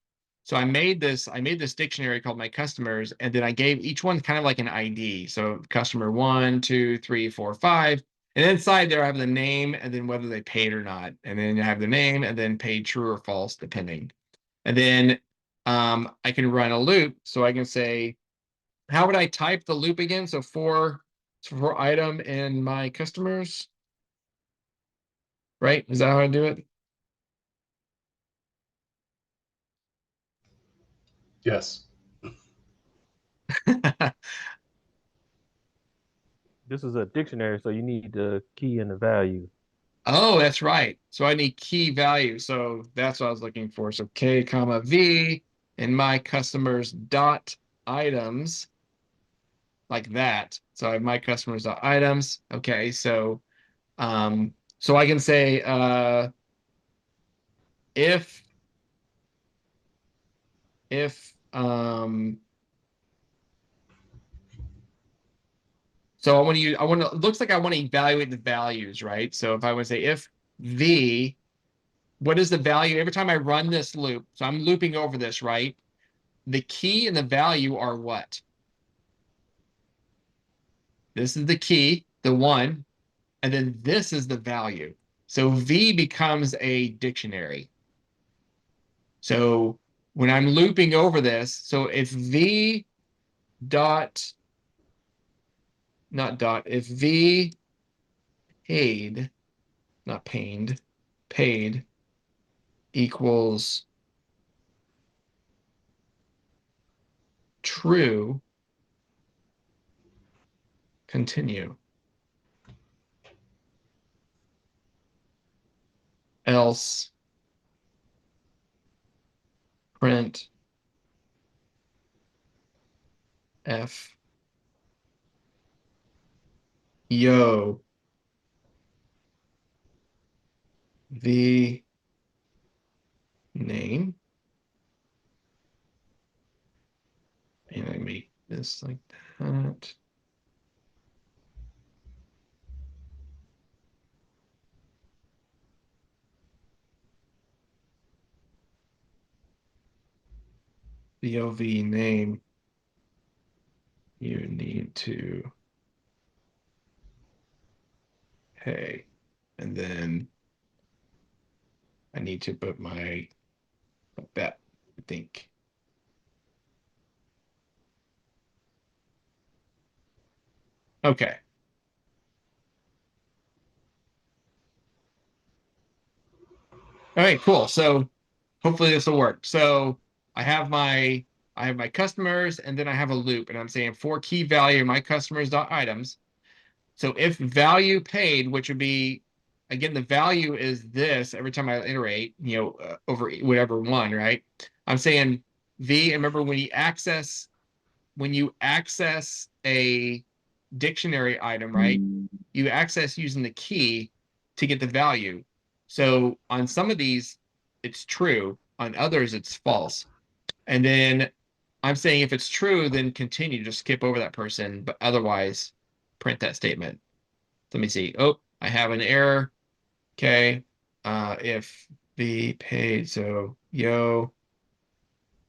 So I made this dictionary called my customers, and then I gave each one kind of like an ID. So customer 1, 2, 3, 4, 5. And inside there I have the name and then whether they paid or not. And then I have the name and then paid true or false, depending. And then I can run a loop. So I can say, how would I type the loop again? So for item in my customers, right? Is that how I do it? Yes. This is a dictionary, so you need the key and the value. Oh, that's right. So I need key value. So that's what I was looking for. So K comma V in my customers dot items like that. So I have my customers dot items. Okay, so I can say if so it looks like I want to evaluate the values, right? So if I would say if V, what is the value every time I run this loop? So I'm looping over this, right? The key and the value are what? This is the key, the 1, and then this is the value. So V becomes a dictionary. So when I'm looping over this, so if V dot, not dot, if V paid, not pained, paid equals true, continue. Else print F yo the name. And I make this like that. The OV name you need to pay. And then I need to put my bet, I think. Okay. All right, cool. So hopefully this will work. So I have my customers and then I have a loop and I'm saying for key value my customers dot items. So if value paid, which would be, again, the value is this every time I iterate, over whatever one, right? I'm saying V, and remember when you access a dictionary item, right? You access using the key to get the value. So on some of these, it's true. On others, it's false. And then I'm saying if it's true, then continue, just skip over that person, but otherwise print that statement. Let me see. Oh, I have an error. Okay. If V paid. So yo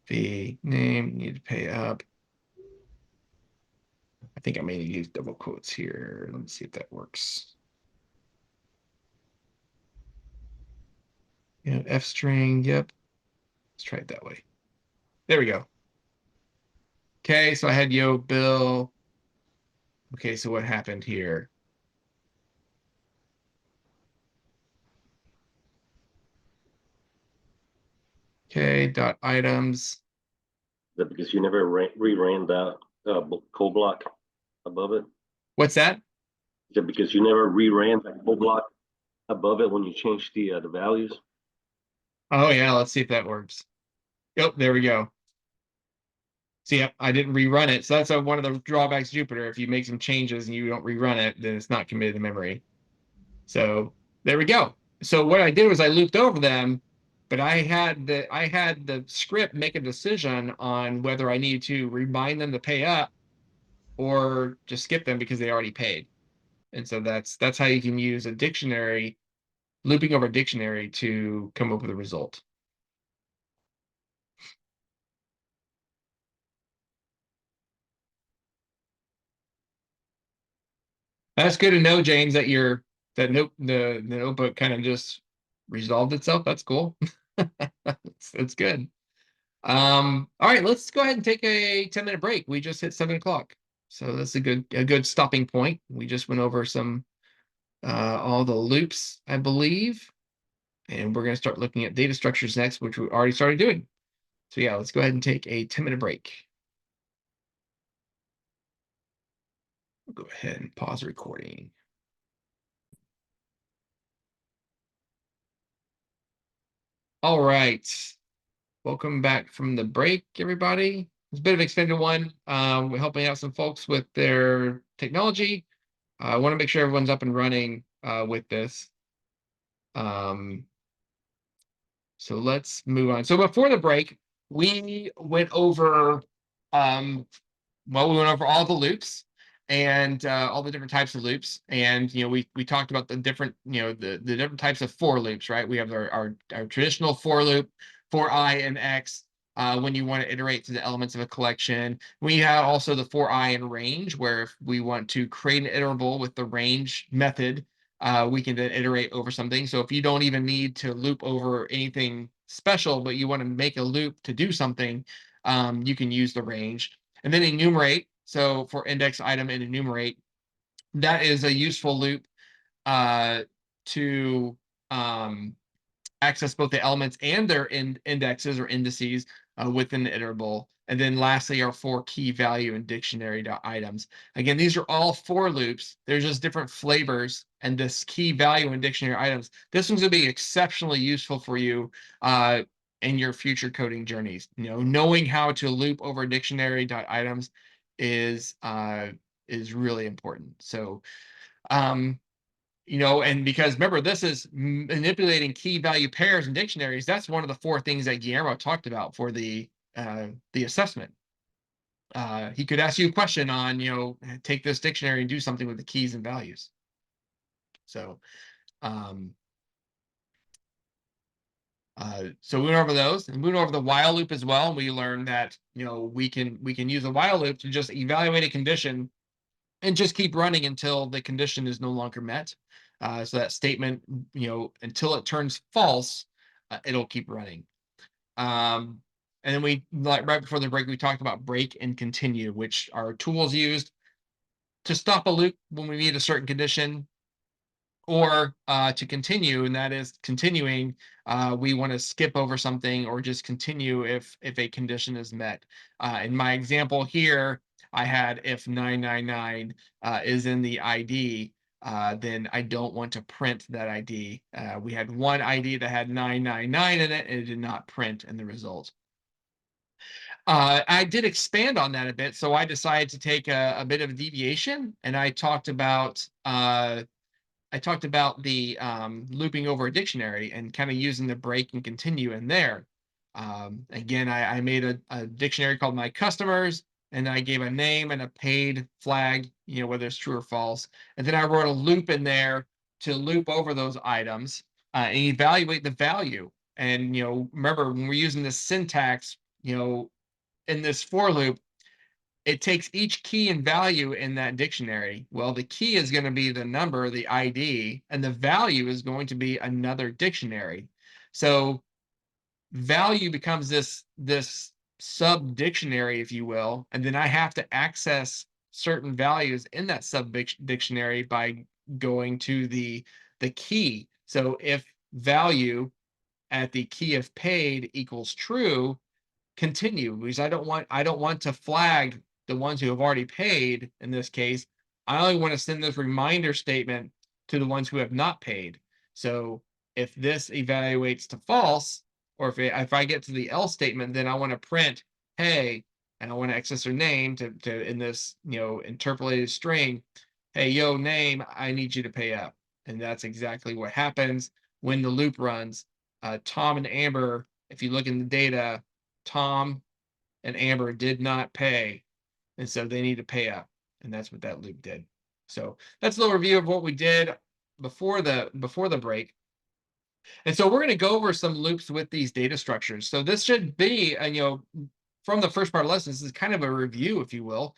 V name need to pay up. I think I may use double quotes here. Let me see if that works. F string. Yep. Let's try it that way. There we go. Okay, so I had yo bill. Okay, so what happened here? Okay, dot items. Is that because you never reran that code block above it? What's that? Is it because you never reran that code block above it when you changed the values? Oh yeah, let's see if that works. Yep, there we go. See, yep, I didn't rerun it. So that's one of the drawbacks of Jupyter. If you make some changes and you don't rerun it, then it's not committed to memory. So there we go. So what I did was I looped over them, but I had the script make a decision on whether I needed to remind them to pay up or just skip them because they already paid. And so that's how you can use a dictionary, looping over a dictionary to come up with a result. That's good to know, James, that the notebook kind of just resolved itself. That's cool. That's good. All right, let's go ahead and take a 10-minute break. We just hit 7 o'clock. So that's a good stopping point. We just went over some all the loops, I believe. And we're going to start looking at data structures next, which we already started doing. So yeah, let's go ahead and take a 10-minute break. We'll go ahead and pause the recording. All right. Welcome back from the break, everybody. It's a bit of an extended one. We're helping out some folks with their technology. I want to make sure everyone's up and running with this. So let's move on. So before the break, we went over we went over all the loops and all the different types of loops. And we talked about the different, the different types of for loops, right? We have our traditional for loop, for I and X, when you want to iterate through the elements of a collection. We have also the for I and range, where if we want to create an iterable with the range method, we can then iterate over something. So if you don't even need to loop over anything special, but you want to make a loop to do something, you can use the range. And then enumerate. So for index item and enumerate, that is a useful loop to access both the elements and their indexes or indices within the iterable. And then lastly, our for key value and dictionary items. Again, these are all for loops. There's just different flavors. And this key value and dictionary items, this one's going to be exceptionally useful for you in your future coding journeys. Knowing how to loop over dictionary items is really important. So and because remember, this is manipulating key value pairs and dictionaries. That's one of the 4 things that Guillermo talked about for the assessment. He could ask you a question on, take this dictionary and do something with the keys and values. So, so we went over those, and we went over the while loop as well. And we learned that we can use a while loop to just evaluate a condition and just keep running until the condition is no longer met. So that statement, until it turns false, it'll keep running. And then right before the break, we talked about break and continue, which are tools used to stop a loop when we meet a certain condition, or to continue, and that is continuing. We want to skip over something or just continue if a condition is met. In my example here, I had if 999 is in the ID, then I don't want to print that ID. We had one ID that had 999 in it, and it did not print in the result. I did expand on that a bit, so I decided to take a bit of a deviation, and I talked about the looping over a dictionary and kind of using the break and continue in there. Again, I made a dictionary called My Customers, and I gave a name and a paid flag, whether it's true or false. And then I wrote a loop in there to loop over those items and evaluate the value And, remember when we're using this syntax, in this for loop, it takes each key and value in that dictionary. Well, the key is going to be the number, the ID, and the value is going to be another dictionary. So value becomes this sub dictionary, if you will, and then I have to access certain values in that sub dictionary by going to the key. So if value at the key of paid equals true, continue, because I don't want to flag the ones who have already paid. In this case, I only want to send this reminder statement to the ones who have not paid. So if this evaluates to false, or if I get to the else statement, then I want to print hey, and I want to access their name to in this interpolated string, hey yo name, I need you to pay up. And that's exactly what happens when the loop runs. Tom and Amber, if you look in the data, Tom and Amber did not pay, and so they need to pay up, and that's what that loop did. So that's a little review of what we did before the break. And so we're going to go over some loops with these data structures. So this should be, from the first part of the lesson, this is kind of a review, if you will,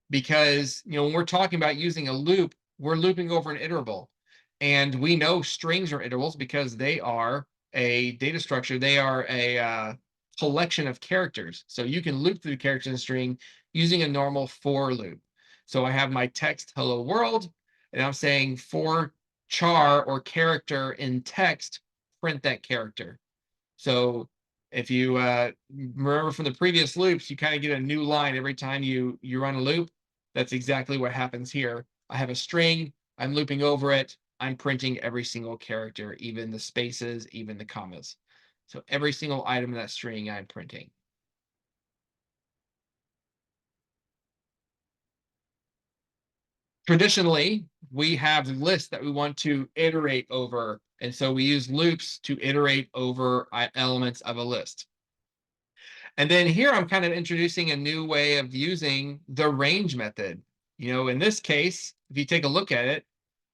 because when we're talking about using a loop, we're looping over an iterable, and we know strings are iterables because they are a data structure. They are a collection of characters. So you can loop through characters in a string using a normal for loop. So I have my text hello world, and I'm saying for char or character in text, print that character. So if you remember from the previous loops, you kind of get a new line every time you run a loop. That's exactly what happens here. I have a string, I'm looping over it, I'm printing every single character, even the spaces, even the commas. So every single item in that string I'm printing. Traditionally, we have lists that we want to iterate over, and so we use loops to iterate over elements of a list. And then here I'm kind of introducing a new way of using the range method. In this case, if you take a look at it,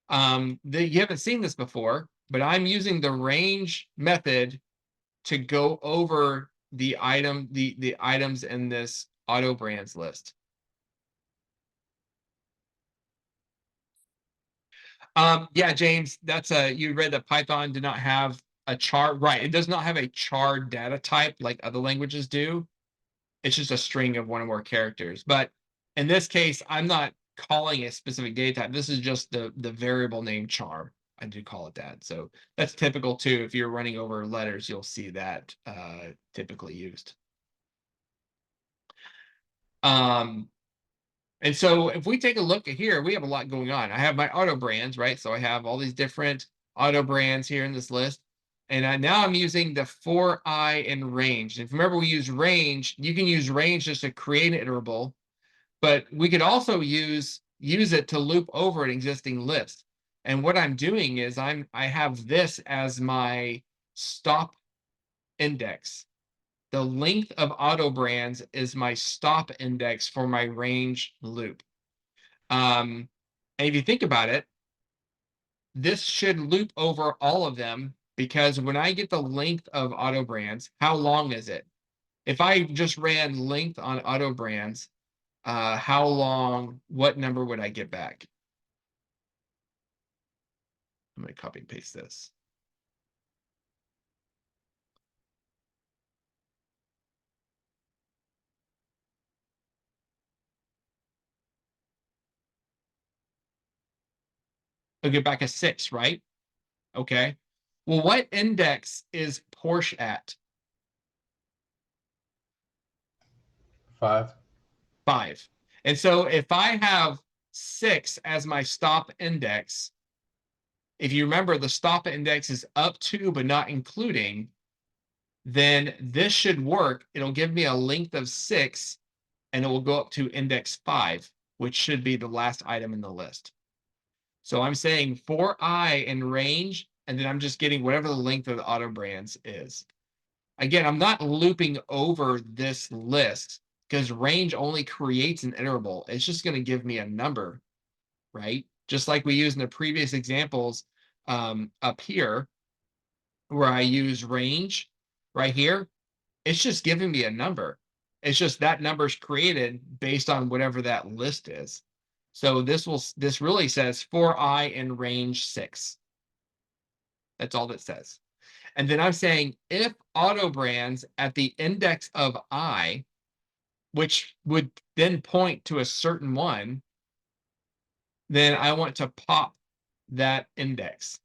you haven't seen this before, but I'm using the range method to go over the items in this auto brands list. Yeah, James, that's you read that Python did not have a char, right? It does not have a char data type like other languages do. It's just a string of one or more characters. But in this case, I'm not calling a specific data type. This is just the variable name char. I do call it that. So that's typical too. If you're running over letters, you'll see that typically used. And so if we take a look at here, we have a lot going on. I have my auto brands, right? So I have all these different auto brands here in this list. And now I'm using the for I and range. And if you remember, we use range. You can use range just to create an iterable, but we could also use it to loop over an existing list. And what I'm doing is I have this as my stop index. The length of auto brands is my stop index for my range loop. And if you think about it, this should loop over all of them, because when I get the length of auto brands, how long is it? If I just ran length on auto brands, how long, what number would I get back? I'm going to copy and paste this. I'll get back a 6, right? Okay. Well, what index is Porsche at? 5. 5. And so if I have 6 as my stop index, if you remember the stop index is up to but not including, then this should work. It'll give me a length of 6, and it will go up to index 5, which should be the last item in the list. So I'm saying for I in range, and then I'm just getting whatever the length of the auto brands is. Again, I'm not looping over this list because range only creates an iterable. It's just going to give me a number, right? Just like we used in the previous examples up here. where I use range right here, it's just giving me a number. It's just that number's created based on whatever that list is. So this really says for I in range 6. That's all that says. And then I'm saying if auto brands at the index of I, which would then point to a certain one, then I want to pop that index.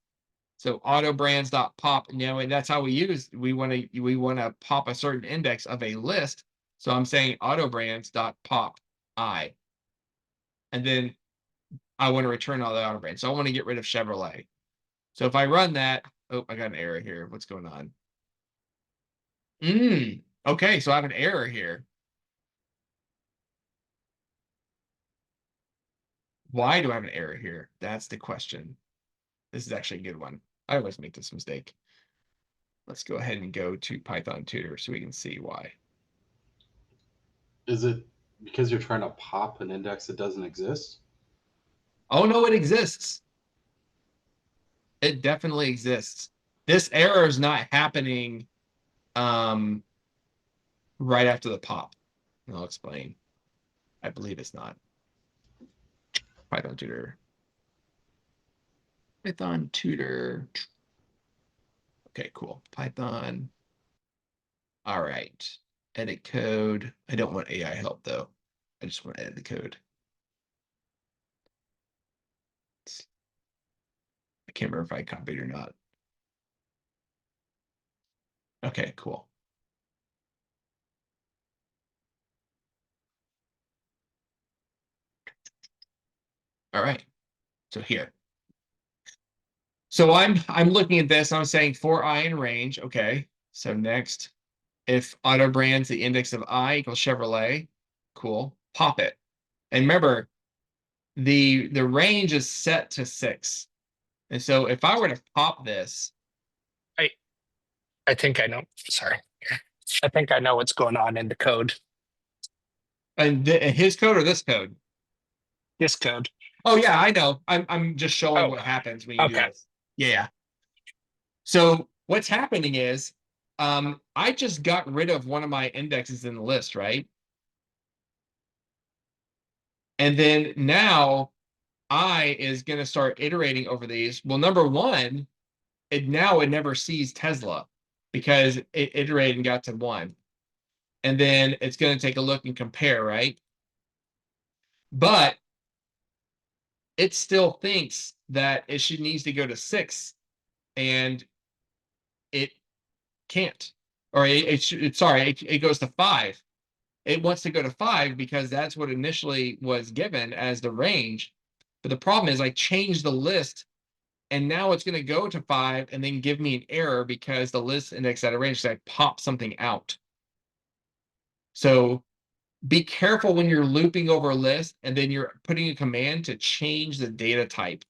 So auto brands.pop, and that's how we want to pop a certain index of a list. So I'm saying auto brands.pop I. And then I want to return all the auto brands. So I want to get rid of Chevrolet. So if I run that, oh, I got an error here. What's going on? Okay, so I have an error here. Why do I have an error here? That's the question. This is actually a good one. I always make this mistake. Let's go ahead and go to Python Tutor so we can see why. Is it because you're trying to pop an index that doesn't exist? Oh no, it exists. It definitely exists. This error is not happening right after the pop. And I'll explain. I believe it's not. Python Tutor. Python Tutor. Okay, cool. Python. All right. Edit code. I don't want AI help though. I just want to edit the code. I can't remember if I copied or not. Okay, cool. All right. So here. So I'm looking at this. I'm saying for I in range. Okay. So next, if auto brands the index of I equals Chevrolet, cool. Pop it. And remember, the range is set to 6. And so if I were to pop this, I think I know. Sorry. I think I know what's going on in the code. and his code or this code? This code. Oh yeah, I know. I'm just showing what happens when you do Okay. this. Yeah. So what's happening is I just got rid of one of my indexes in the list, right? And then now I is going to start iterating over these. Well, number one, it never sees Tesla because it iterated and got to 1. And then it's going to take a look and compare, right? But it still thinks that needs to go to 6, and it can't. Or it goes to 5. It wants to go to 5 because that's what initially was given as the range. But the problem is I changed the list, and now it's going to go to 5 and then give me an error because the list index out of range, so I pop something out. So be careful when you're looping over a list and then you're putting a command to change the data type.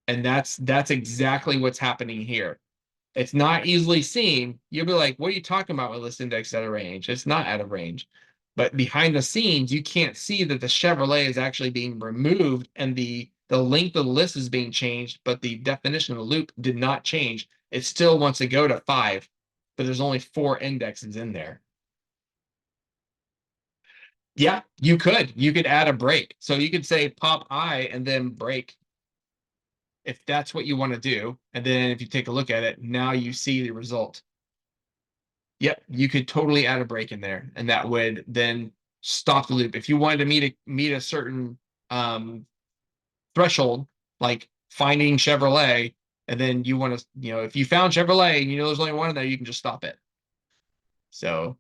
And that's exactly what's happening here. It's not easily seen. You'll be like, what are you talking about with list index out of range? It's not out of range. But behind the scenes, you can't see that the Chevrolet is actually being removed and the length of the list is being changed, but the definition of the loop did not change. It still wants to go to 5, but there's only 4 indexes in there. Yeah, you could. You could add a break. So you could say pop I and then break if that's what you want to do. And then if you take a look at it, now you see the result. Yep, you could totally add a break in there, and that would then stop the loop. If you wanted to meet a certain threshold, like finding Chevrolet, and then you want to, if you found Chevrolet and there's only one in there, you can just stop it. So,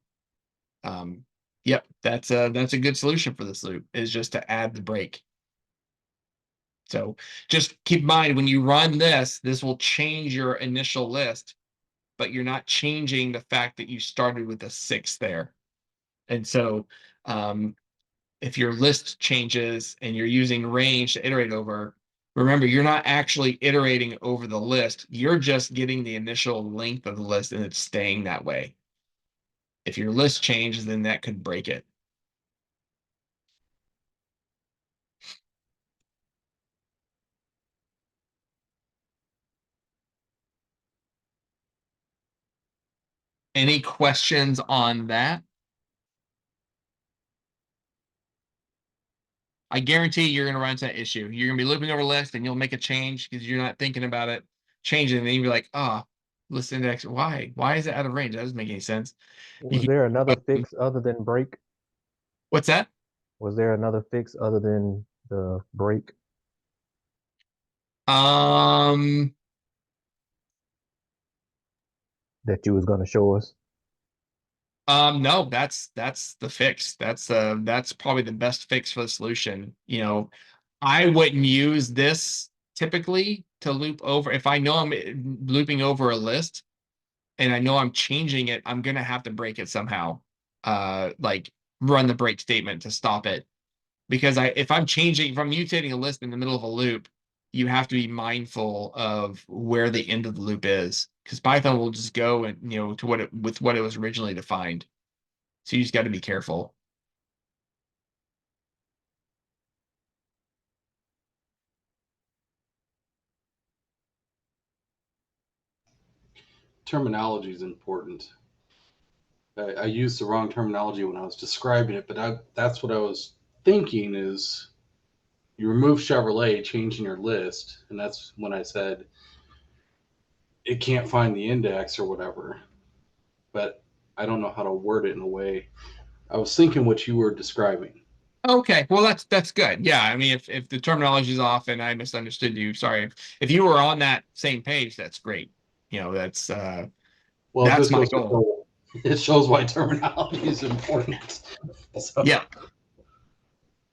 yep, that's a good solution for this loop, is just to add the break. So just keep in mind when you run this will change your initial list, but you're not changing the fact that you started with a 6 there. And so if your list changes and you're using range to iterate over, remember, you're not actually iterating over the list. You're just getting the initial length of the list and it's staying that way. If your list changes, then that could break it. Any questions on that? I guarantee you're going to run into that issue. You're going to be looping over a list and you'll make a change because you're not thinking about it, changing, and then you'll be like, oh, list index, why? Why is it out of range? That doesn't make any sense. Was there another fix other than break? What's that? Was there another fix other than the break? Um, That you was gonna show us? no, that's the fix. That's probably the best fix for the solution. I wouldn't use this typically to loop over. If I know I'm looping over a list and I know I'm changing it, I'm gonna have to break it somehow. Like run the break statement to stop it. Because if I'm mutating a list in the middle of a loop, you have to be mindful of where the end of the loop is. Because Python will just go and to what it was originally defined. So you just got to be careful. Terminology is important. I used the wrong terminology when I was describing it, but that's what I was thinking is you remove Chevrolet, changing your list, and that's when I said it can't find the index or whatever. But I don't know how to word it in a way. I was thinking what you were describing. Okay, well that's good. Yeah, I mean if the terminology is off and I misunderstood you, sorry. If you were on that same page, that's great. That's Well, it that's just my goes to goal. show, it shows why terminology is important. So, Yeah.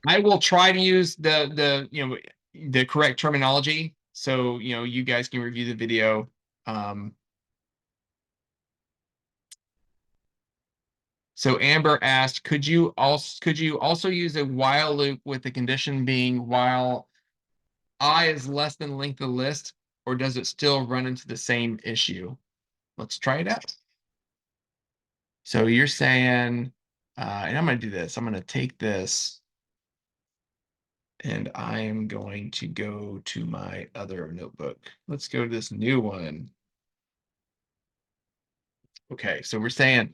I will try to use the correct terminology so you guys can review the video. So Amber asked, could you also use a while loop with the condition being while I is less than length of list, or does it still run into the same issue? Let's try it out. So you're saying, and I'm going to do this. I'm going to take this and I'm going to go to my other notebook. Let's go to this new one. Okay, so we're saying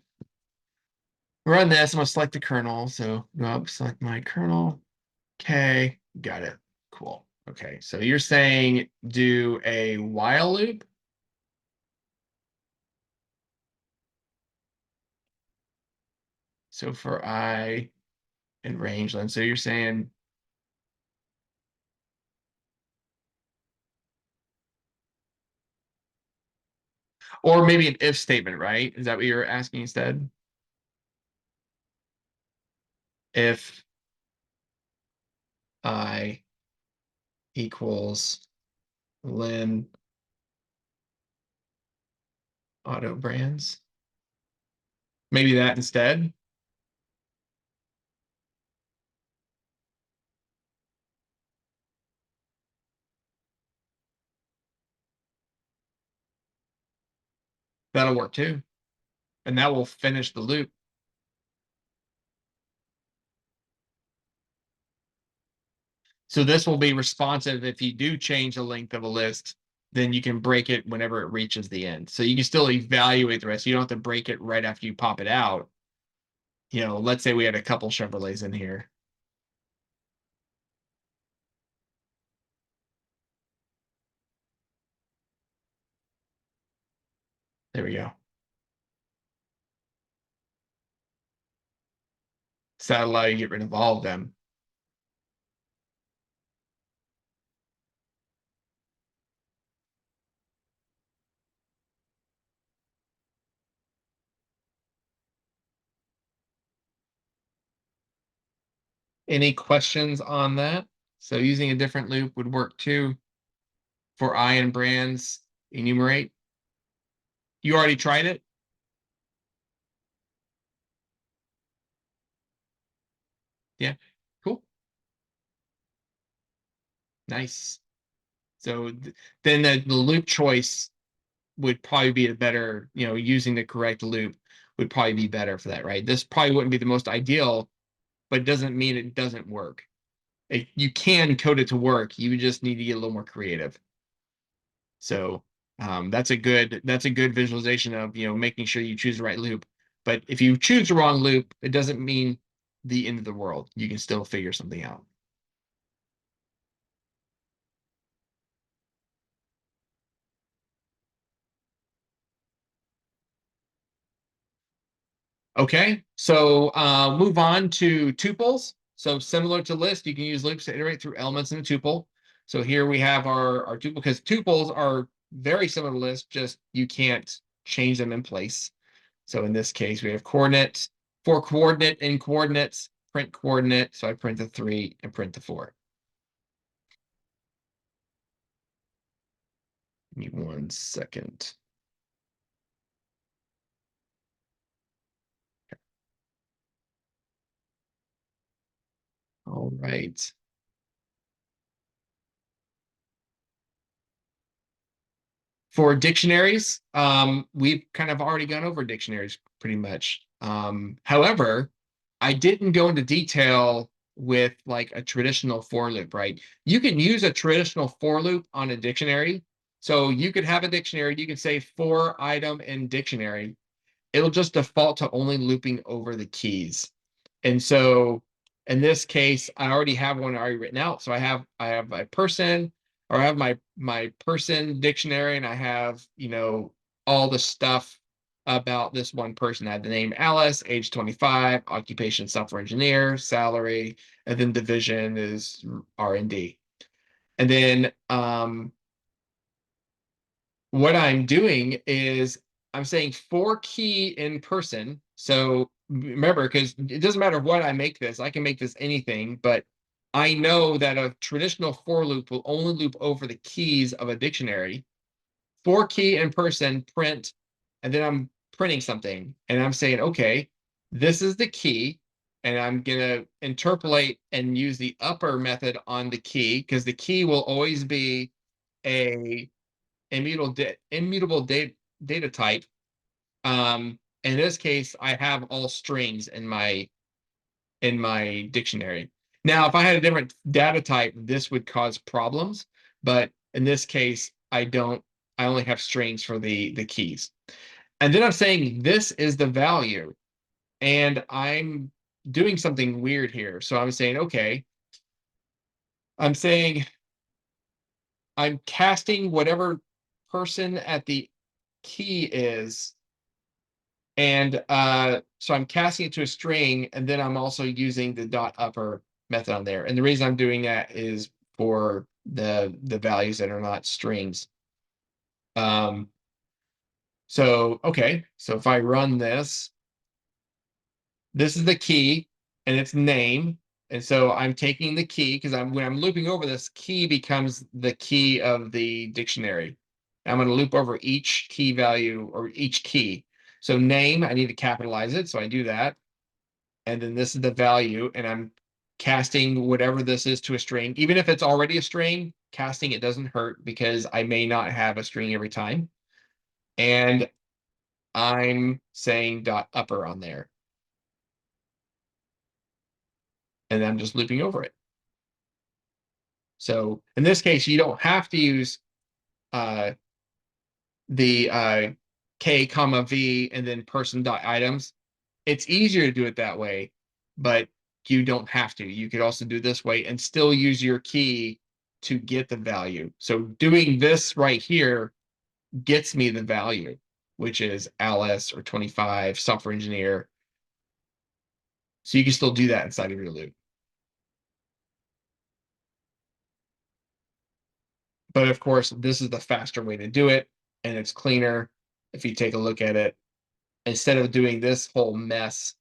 run this. I'm going to select the kernel. So go up, select my kernel. Okay, got it. Cool. Okay, so you're saying do a while loop. So for I and rangeland. So you're saying or maybe an if statement, right? Is that what you're asking instead? If I equals Lynn auto brands. Maybe that instead. That'll work too. And that will finish the loop. So this will be responsive if you do change the length of a list, then you can break it whenever it reaches the end. So you can still evaluate the rest. You don't have to break it right after you pop it out. Let's say we had a couple Chevrolets in here. There we go. So that'll allow you to get rid of all of them. Any questions on that? So using a different loop would work too. For I and brands, enumerate. You already tried it? Yeah, cool. Nice. So then the loop choice would probably be a better, using the correct loop would probably be better for that, right? This probably wouldn't be the most ideal, but it doesn't mean it doesn't work. You can code it to work. You just need to get a little more creative. So That's a good visualization of, making sure you choose the right loop. But if you choose the wrong loop, it doesn't mean the end of the world. You can still figure something out. Okay, so move on to tuples. So similar to list, you can use loops to iterate through elements in a tuple. So here we have our tuple, because tuples are very similar to list, just you can't change them in place. So in this case, we have coordinates, for coordinate in coordinates, print coordinate. So I print the 3 and print the 4. Give me 1 second. All right. For dictionaries, we've kind of already gone over dictionaries pretty much. However, I didn't go into detail with like a traditional for loop, right? You can use a traditional for loop on a dictionary. So you could have a dictionary, you could say for item in dictionary. It'll just default to only looping over the keys. And so in this case, I already have one already written out. So I have my person, or I have my person dictionary, and I have, all the stuff about this one person. I have the name Alice, age 25, occupation software engineer, salary, and then division is R&D. And then what I'm doing is I'm saying for key in person. So remember, because it doesn't matter what I make this, I can make this anything, but I know that a traditional for loop will only loop over the keys of a dictionary. For key in person, print, and then I'm printing something, and I'm saying, okay, this is the key, and I'm gonna interpolate and use the upper method on the key, because the key will always be a immutable data type. In this case, I have all strings in my dictionary. Now, if I had a different data type, this would cause problems. But in this case, I don't. I only have strings for the keys. And then I'm saying this is the value, and I'm doing something weird here. So I'm saying, okay, I'm saying I'm casting whatever person at the key is. And so I'm casting it to a string, and then I'm also using the dot upper method on there. And the reason I'm doing that is for the values that are not strings. So okay, so if I run this, this is the key and its name. And so I'm taking the key, because when I'm looping over this, key becomes the key of the dictionary. I'm going to loop over each key value, or each key. So name, I need to capitalize it, so I do that. And then this is the value, and I'm casting whatever this is to a string. Even if it's already a string, casting it doesn't hurt, because I may not have a string every time. And I'm saying dot upper on there. And I'm just looping over it. So in this case, you don't have to use the K comma V and then person dot items. It's easier to do it that way, but you don't have to. You could also do this way and still use your key to get the value. So doing this right here gets me the value, which is Alice or 25, software engineer. So you can still do that inside of your loop. But of course, this is the faster way to do it, and it's cleaner. If you take a look at it, instead of doing this whole mess,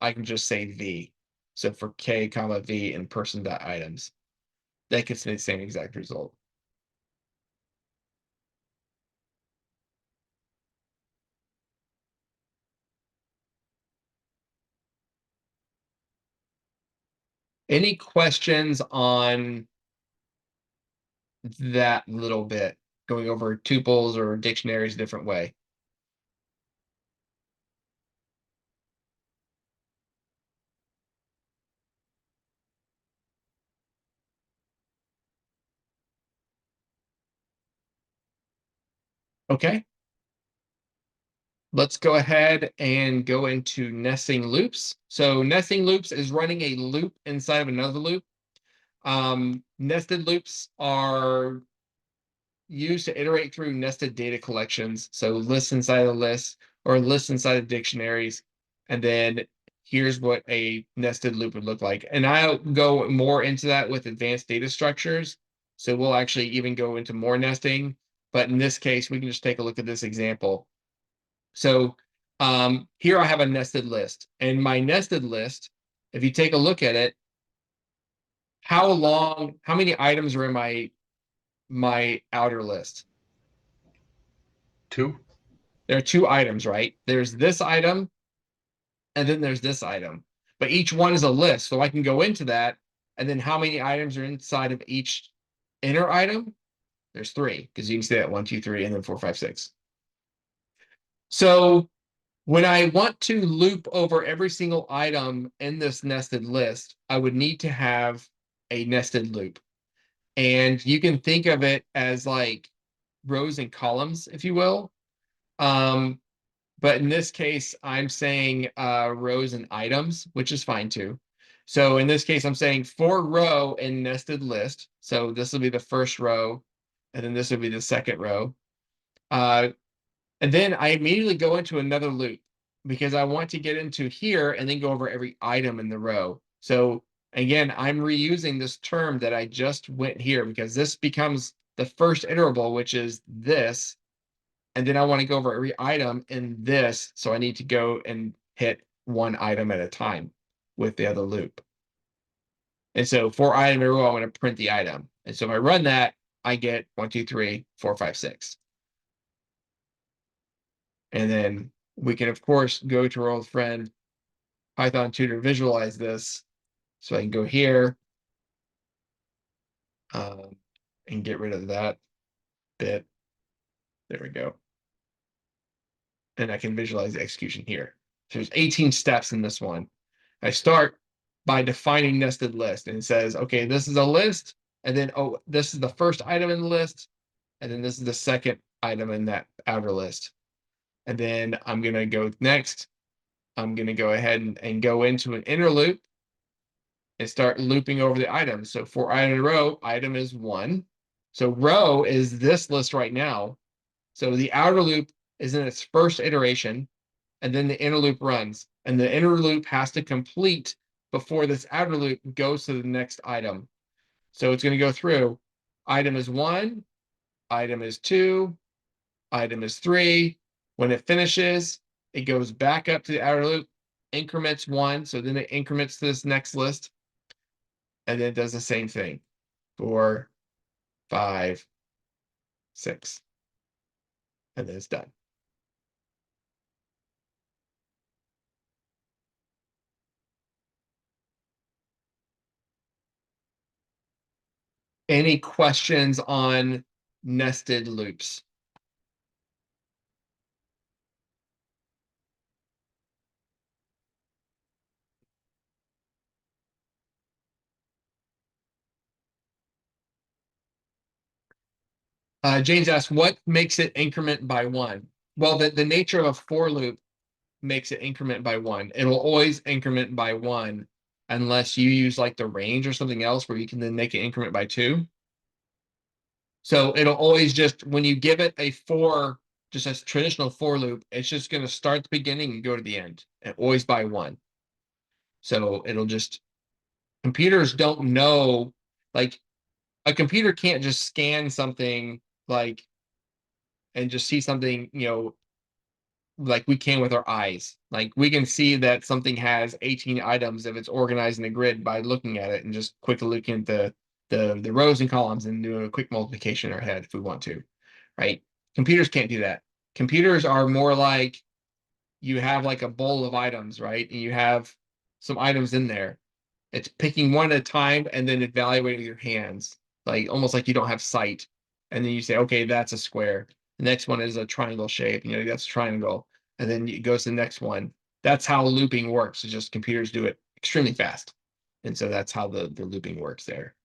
I can just say V. So for K comma V and person dot items, that gets me the same exact result. Any questions on that little bit, going over tuples or dictionaries a different way? Okay. Let's go ahead and go into nesting loops. So nesting loops is running a loop inside of another loop. Nested loops are used to iterate through nested data collections. So lists inside of the list or lists inside of dictionaries. And then here's what a nested loop would look like. And I'll go more into that with advanced data structures. So we'll actually even go into more nesting. But in this case, we can just take a look at this example. So here I have a nested list. And my nested list, if you take a look at it, how many items are in my outer list? 2. There are 2 items, right? There's this item, and then there's this item. But each one is a list, so I can go into that, and then how many items are inside of each inner item? There's 3, because you can see that 1, 2, 3, and then 4, 5, 6. So when I want to loop over every single item in this nested list, I would need to have a nested loop. And you can think of it as like rows and columns, if you will. But in this case, I'm saying rows and items, which is fine too. So in this case, I'm saying for row in nested list. So this will be the first row, and then this will be the second row. And then I immediately go into another loop because I want to get into here and then go over every item in the row. So again, I'm reusing this term that I just went here because this becomes the first iterable, which is this. And then I want to go over every item in this. So I need to go and hit one item at a time with the other loop. And so for item in a row, I'm going to print the item. And so if I run that, I get 1, 2, 3, 4, 5, 6. And then we can, of course, go to our old friend Python Tutor, visualize this. So I can go here and get rid of that bit. There we go. And I can visualize the execution here. So there's 18 steps in this one. I start by defining nested list, and it says, okay, this is a list, and then, oh, this is the first item in the list, and then this is the second item in that outer list. And then I'm going to go next. I'm going to go ahead and go into an inner loop and start looping over the items. So for item in a row, item is 1. So row is this list right now. So the outer loop is in its first iteration, and then the inner loop runs. And the inner loop has to complete before this outer loop goes to the next item. So it's going to go through. Item is 1, item is 2, item is 3. When it finishes, it goes back up to the outer loop, increments 1. So then it increments to this next list. And then it does the same thing. 4, 5, 6. And then it's done. Any questions on nested loops? James asked, what makes it increment by 1? Well, the nature of a for loop makes it increment by 1. It'll always increment by 1 unless you use like the range or something else where you can then make it increment by 2. So it'll always just, when you give it a for, just a traditional for loop, it's just going to start at the beginning and go to the end, and always by 1. So it'll just, computers don't know, like a computer can't just scan something like and just see something, like we can with our eyes. Like we can see that something has 18 items if it's organized in a grid by looking at it and just quickly looking at the rows and columns and doing a quick multiplication in our head if we want to, right? Computers can't do that. Computers are more like you have like a bowl of items, right? And you have some items in there. It's picking one at a time and then evaluating with your hands, like almost like you don't have sight. And then you say, okay, that's a square. The next one is a triangle shape. That's a triangle. And then it goes to the next one. That's how looping works. It's just computers do it extremely fast. And so that's how the looping works there.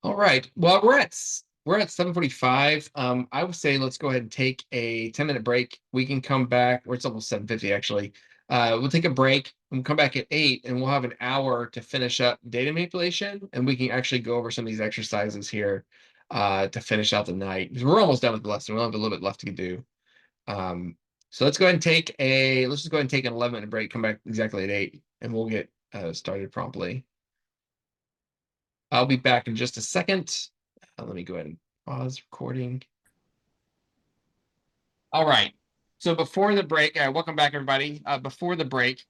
All right. Well, we're at 7:45. I would say let's go ahead and take a 10-minute break. We can come back, or it's almost 7:50 actually. We'll take a break and come back at 8, and we'll have an hour to finish up data manipulation, and we can actually go over some of these exercises here to finish out the night. 'Cause we're almost done with the lesson. We'll have a little bit left to do. So let's go ahead and let's just go ahead and take an 11-minute break, come back exactly at 8, and we'll get started promptly. I'll be back in just a second. Let me go ahead and pause recording. All right. So before the break, welcome back, everybody. Before the break,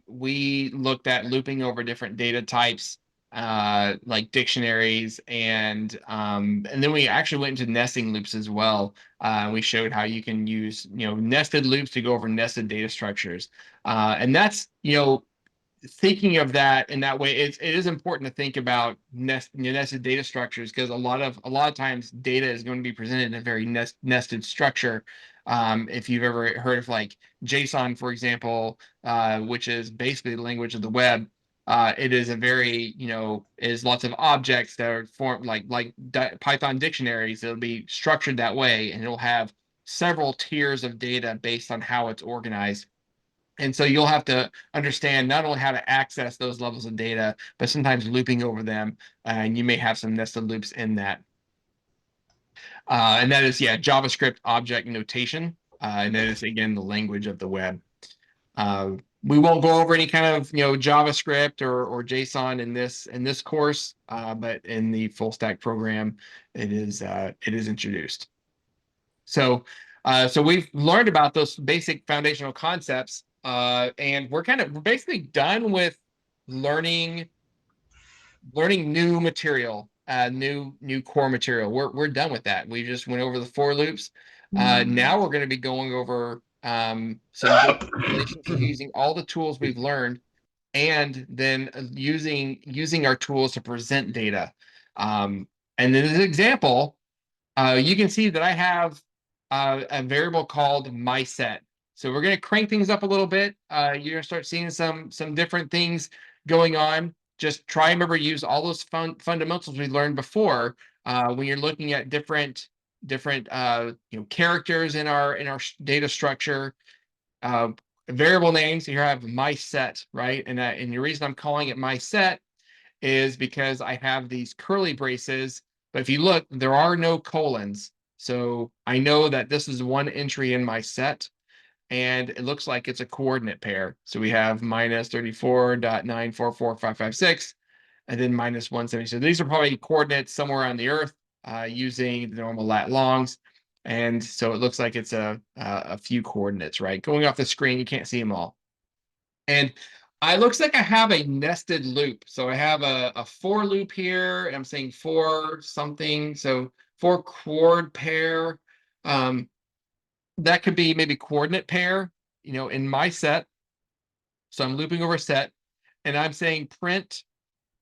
we looked at looping over different data types, like dictionaries, and then we actually went into nesting loops as well. We showed how you can use, nested loops to go over nested data structures, and that's, thinking of that in that way, it is important to think about nested data structures, because a lot of times data is going to be presented in a very nested structure. If you've ever heard of like JSON, for example, which is basically the language of the web, it is a very, is lots of objects that are formed like Python dictionaries. It'll be structured that way, and it'll have several tiers of data based on how it's organized. And so you'll have to understand not only how to access those levels of data, but sometimes looping over them. And you may have some nested loops in that. And that is, JavaScript object notation. And that is, again, the language of the web. We won't go over any kind of, JavaScript or JSON in this course, but in the full stack program, it is introduced. So we've learned about those basic foundational concepts, and we're basically done with learning new material, new core material. We're done with that. We just went over the for loops. Now we're going to be going over some data manipulation, so using all the tools we've learned, and then using our tools to present data. And in this example, you can see that I have a variable called mySet. So we're going to crank things up a little bit. You're going to start seeing some different things going on. Just try and remember, use all those fundamentals we learned before when you're looking at different characters in our data structure. Variable names. Here I have mySet, right? And the reason I'm calling it mySet is because I have these curly braces, but if you look, there are no colons. So I know that this is one entry in my set, and it looks like it's a coordinate pair. So we have minus 34.944556, and then minus 170. So these are probably coordinates somewhere on the Earth using the normal lat longs. And so it looks like it's a few coordinates, right? Going off the screen, you can't see them all. And it looks like I have a nested loop. So I have a for loop here, and I'm saying for something. So for chord pair, that could be maybe coordinate pair, in my set. So I'm looping over set, and I'm saying print.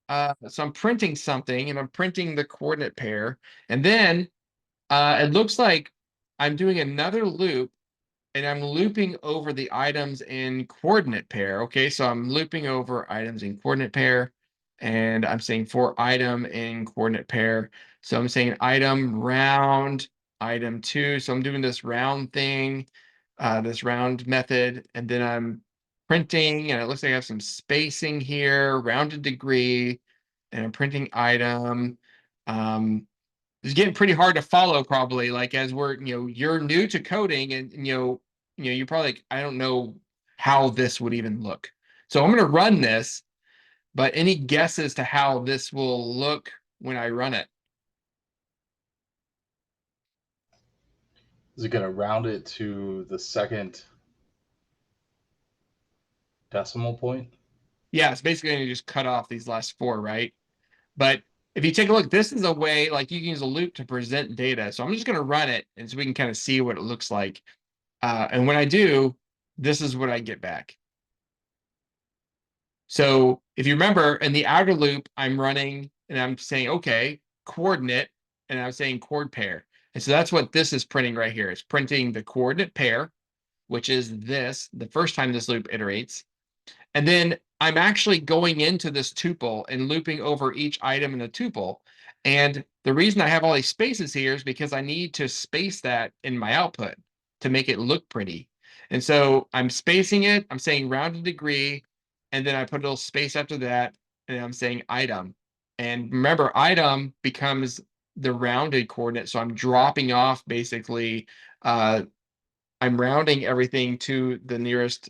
So I'm printing something, and I'm printing the coordinate pair. And then it looks like I'm doing another loop, and I'm looping over the items in coordinate pair. Okay, so I'm looping over items in coordinate pair, and I'm saying for item in coordinate pair. So I'm saying item round, item 2. So I'm doing this round thing, this round method, and then I'm printing, and it looks like I have some spacing here, rounded degree, and I'm printing item. It's getting pretty hard to follow, probably, like, as you're new to coding, and you're probably like, I don't know how this would even look. So I'm going to run this, but any guesses to how this will look when I run it? Is it going to round it to the second decimal point? Yeah, it's basically going to just cut off these last 4, right? But if you take a look, this is a way, like, you can use a loop to present data. So I'm just going to run it, and so we can kind of see what it looks like. And when I do, this is what I get back. So if you remember, in the outer loop, I'm running, and I'm saying, okay, coordinate, and I'm saying chord pair. And so that's what this is printing right here. It's printing the coordinate pair, which is this, the first time this loop iterates. And then I'm actually going into this tuple and looping over each item in the tuple. And the reason I have all these spaces here is because I need to space that in my output to make it look pretty. And so I'm spacing it, I'm saying rounded degree, and then I put a little space after that, and I'm saying item. And remember, item becomes the rounded coordinate. So I'm dropping off basically, I'm rounding everything to the nearest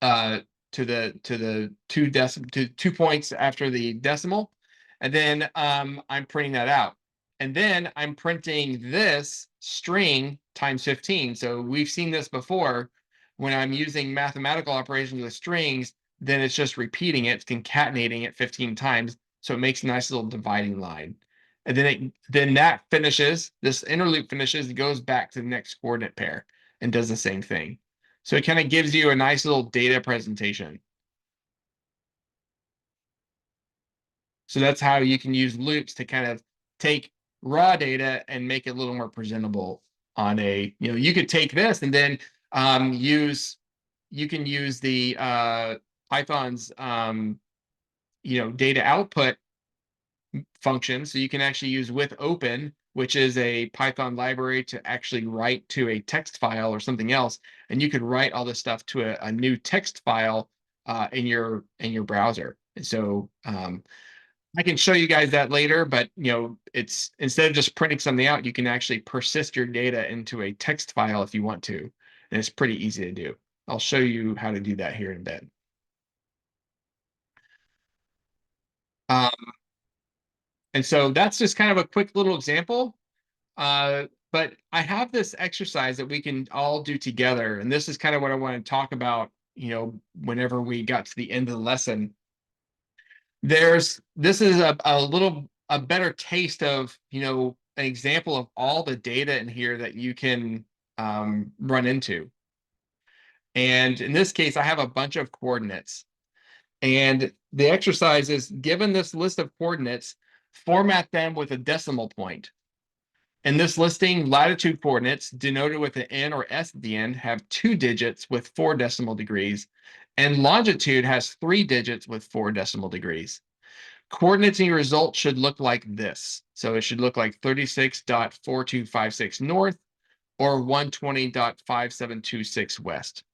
to the 2 points after the decimal, and then I'm printing that out, and then I'm printing this string times 15. So we've seen this before. When I'm using mathematical operations with strings, then it's just repeating it, it's concatenating it 15 times, so it makes a nice little dividing line. And then that finishes, this inner loop finishes, it goes back to the next coordinate pair and does the same thing. So it kind of gives you a nice little data presentation. So that's how you can use loops to kind of take raw data and make it a little more presentable on a, you could take this and then you can use the Python's, data output function. So you can actually use with open, which is a Python library to actually write to a text file or something else. And you could write all this stuff to a new text file in your browser. And so I can show you guys that later, but it's instead of just printing something out, you can actually persist your data into a text file if you want to. And it's pretty easy to do. I'll show you how to do that here in a bit. And so that's just kind of a quick little example. But I have this exercise that we can all do together. And this is kind of what I want to talk about, whenever we got to the end of the lesson. This is a better taste of, an example of all the data in here that you can run into. And in this case, I have a bunch of coordinates. And the exercise is, given this list of coordinates, format them with a decimal point. In this listing, latitude coordinates, denoted with an N or S at the end, have 2 digits with 4 decimal degrees, and longitude has 3 digits with 4 decimal degrees. Coordinates in your result should look like this. So it should look like 36.4256 north or 120.5726 west.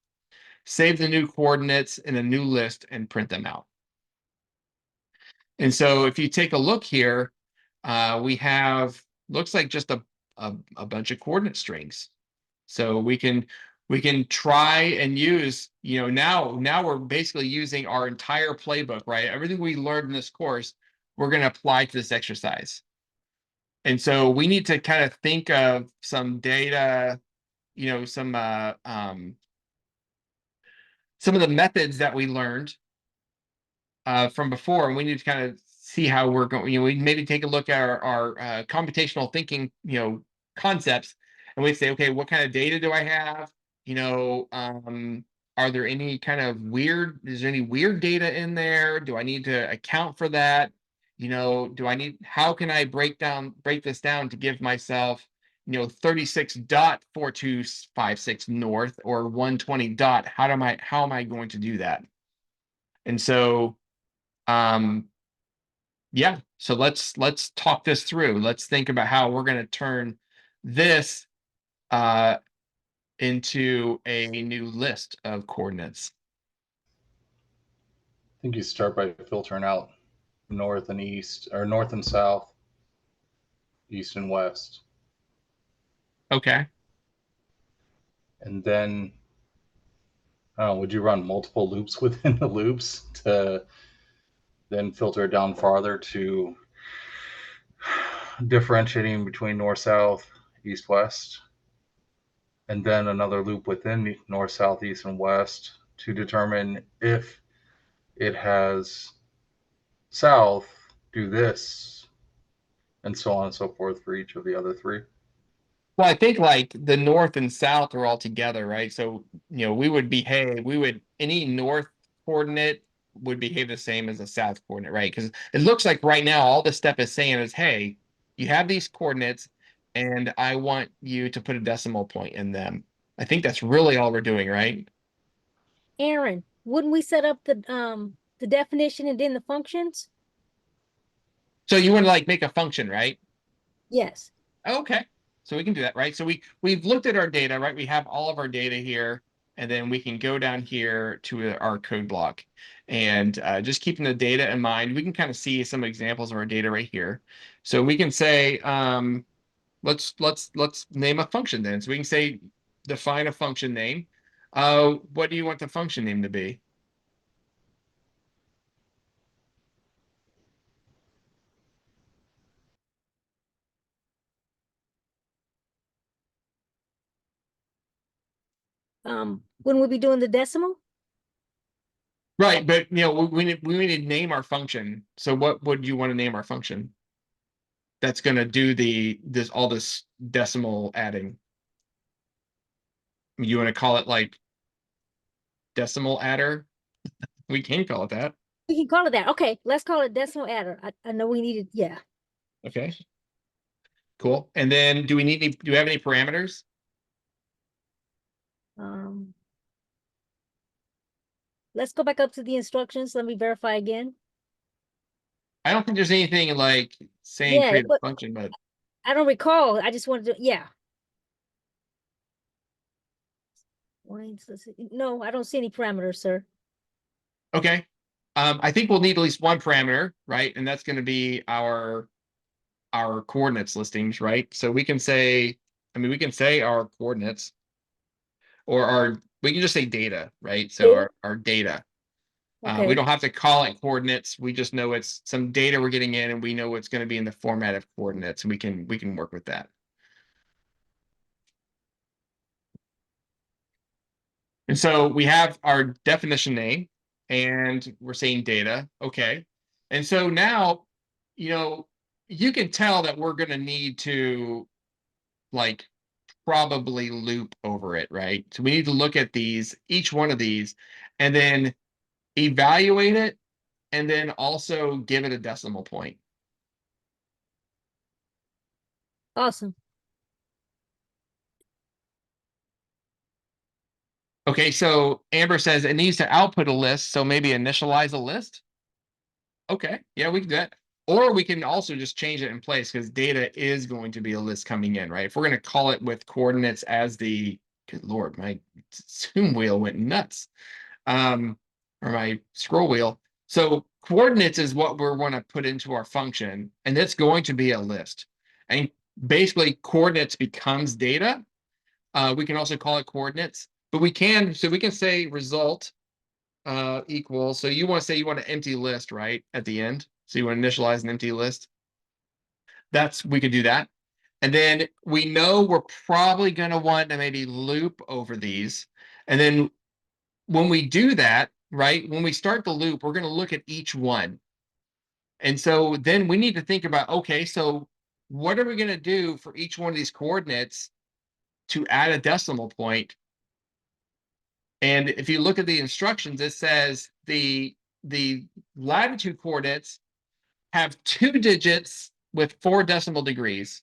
Save the new coordinates in a new list and print them out. And so if you take a look here, we have, looks like just a bunch of coordinate strings. So we can try and use, now we're basically using our entire playbook, right? Everything we learned in this course, we're going to apply to this exercise. And so we need to kind of think of some data, some of the methods that we learned from before, and we need to kind of see how we're going. We maybe take a look at our computational thinking, concepts, and we say, okay, what kind of data do I have? Are there any kind of weird? Is there any weird data in there? Do I need to account for that? How can I break this down to give myself, 36.4256 north or 120 dot? How am I going to do that? And so yeah, so let's talk this through. Let's think about how we're going to turn this into a new list of coordinates. I think you start by filtering out north and east, or north and south, east and west. Okay. And then, I don't know, would you run multiple loops within the loops to then filter it down farther to differentiating between north, south, east, west? And then another loop within north, south, east, and west to determine if it has south, do this, and so on and so forth for each of the other three. Well, I think like the north and south are all together, right? So, any north coordinate would behave the same as a south coordinate, right? Because it looks like right now all this step is saying is, hey, you have these coordinates and I want you to put a decimal point in them. I think that's really all we're doing, right? Aaron, wouldn't we set up the definition and then the functions? So you want to like make a function, right? Yes. Okay, so we can do that, right? So we've looked at our data, right? We have all of our data here, and then we can go down here to our code block, and just keeping the data in mind, we can kind of see some examples of our data right here. So we can say, let's name a function then. So we can say define a function name. What do you want the function name to be? When we'll be doing the decimal? Right, but we need to name our function. So what would you want to name our function? That's going to do all this decimal adding. You want to call it like decimal adder? We can call it that. We can call it that. Okay, let's call it decimal adder. I know we needed, yeah. Okay. Cool. And then do we have any parameters? Let's go back up to the instructions. Let me verify again. I don't think there's anything like saying Yeah, create a but function, but I don't recall. I just wanted to, yeah. No, I don't see any parameters, sir. okay. I think we'll need at least one parameter, right? And that's going to be our coordinates listings, right? So we can say, we can say our coordinates, or we can just say data, right? So Data? our data. We Okay. don't have to call it coordinates. We just know it's some data we're getting in, and we know it's going to be in the format of coordinates. We can work with that. And so we have our definition name, and we're saying data. Okay. And so now, you can tell that we're going to need to like probably loop over it, right? So we need to look at each one of these, and then evaluate it, and then also give it a decimal point. Awesome. Okay, so Amber says it needs to output a list, so maybe initialize a list. Okay, yeah, we can do that. Or we can also just change it in place because data is going to be a list coming in, right? If we're going to call it with coordinates as good Lord, my zoom wheel went nuts. Or my scroll wheel. So coordinates is what we want to put into our function, and it's going to be a list. And basically coordinates becomes data. We can also call it coordinates, but we can say result equals. So you want to say you want an empty list, right? At the end. So you want to initialize an empty list. We could do that. And then we know we're probably going to want to maybe loop over these. And then when we do that, right, when we start the loop, we're going to look at each one. And so then we need to think about, okay, so what are we going to do for each one of these coordinates to add a decimal point? And if you look at the instructions, it says the latitude coordinates have 2 digits with 4 decimal degrees,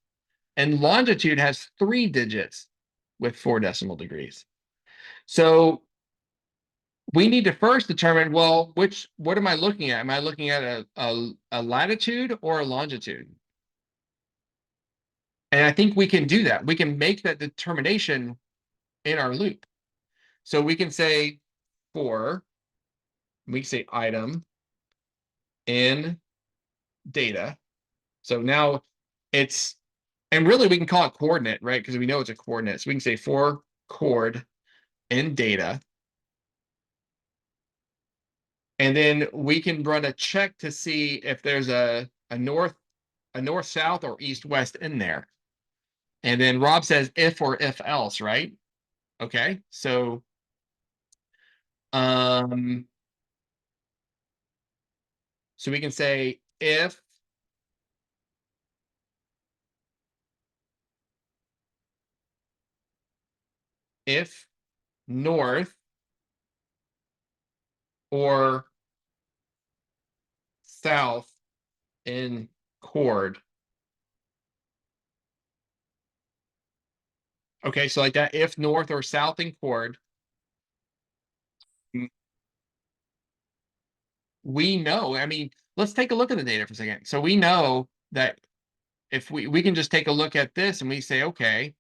and longitude has 3 digits with 4 decimal degrees. So we need to first determine, well, what am I looking at? Am I looking at a latitude or a longitude? And I think we can do that. We can make that determination in our loop. So we can say we can say item in data. So now and really we can call it coordinate, right? Because we know it's a coordinate. So we can say for coord in data. And then we can run a check to see if there's a north, south, or east, west in there. And then Rob says if or if else, right? Okay, so so we can say if north or south in chord. Okay, so like that, if north or south in chord, we know, let's take a look at the data for a second. So we know that if we can just take a look at this and we say, okay,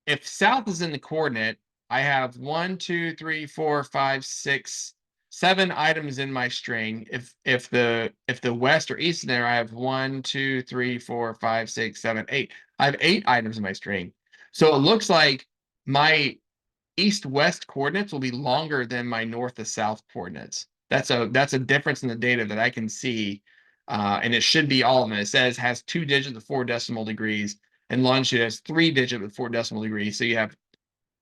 if south is in the coordinate, I have 1, 2, 3, 4, 5, 6, 7 items in my string. If the west or east is there, I have 1, 2, 3, 4, 5, 6, 7, 8. I have 8 items in my string. So it looks like my east-west coordinates will be longer than my north to south coordinates. That's a difference in the data that I can see, and it should be all of them. It says has 2 digits with 4 decimal degrees, and longitude has 3 digits with 4 decimal degrees. So you have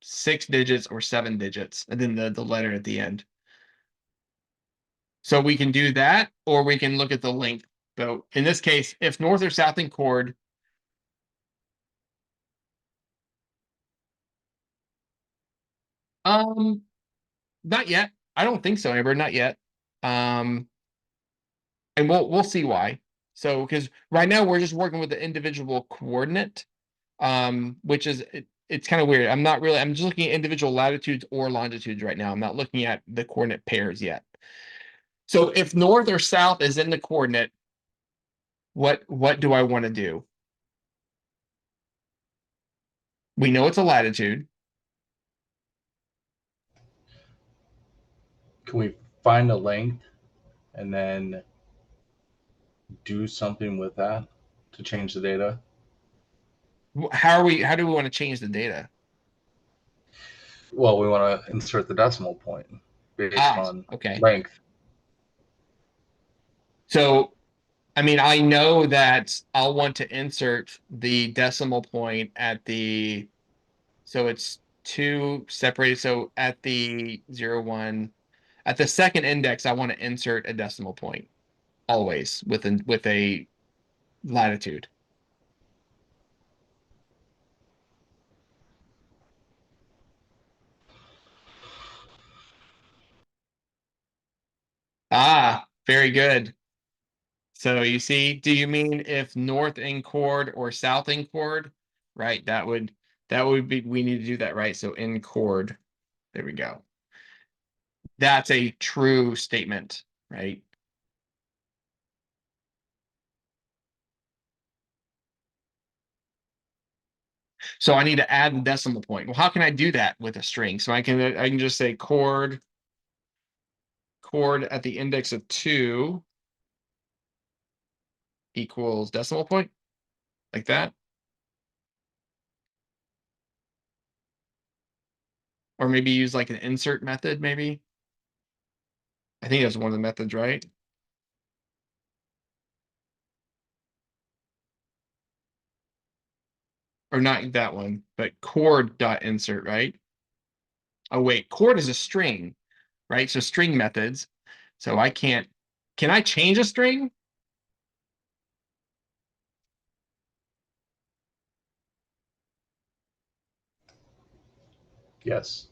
6 digits or 7 digits, and then the letter at the end. So we can do that, or we can look at the length. So in this case, if north or south in chord, not yet. I don't think so, Amber. Not yet. And we'll see why. So because right now we're just working with the individual coordinate, which is it's kind of weird. I'm just looking at individual latitudes or longitudes right now. I'm not looking at the coordinate pairs yet. So if north or south is in the coordinate, what do I want to do? We know it's a latitude. Can we find a length and then do something with that to change the data? How do we want to change the data? Well, we want to insert the decimal point based on Okay. length. So, I mean, I know that I'll want to insert the decimal point at the, so it's 2 separated. So at the 0, 1, at the second index, I want to insert a decimal point always with a latitude. Ah, very good. So you see, do you mean if north in chord or south in chord? Right, that would be, we need to do that, right? So in chord, there we go. That's a true statement, right? So I need to add the decimal point. Well, how can I do that with a string? So I can just say chord at the index of 2 equals decimal point, like that. Or maybe use like an insert method, maybe. I think that's one of the methods, right? Or not that one, but chord dot insert, right? Oh wait, chord is a string, right? So string methods. So I can't, can I change a string? Yes.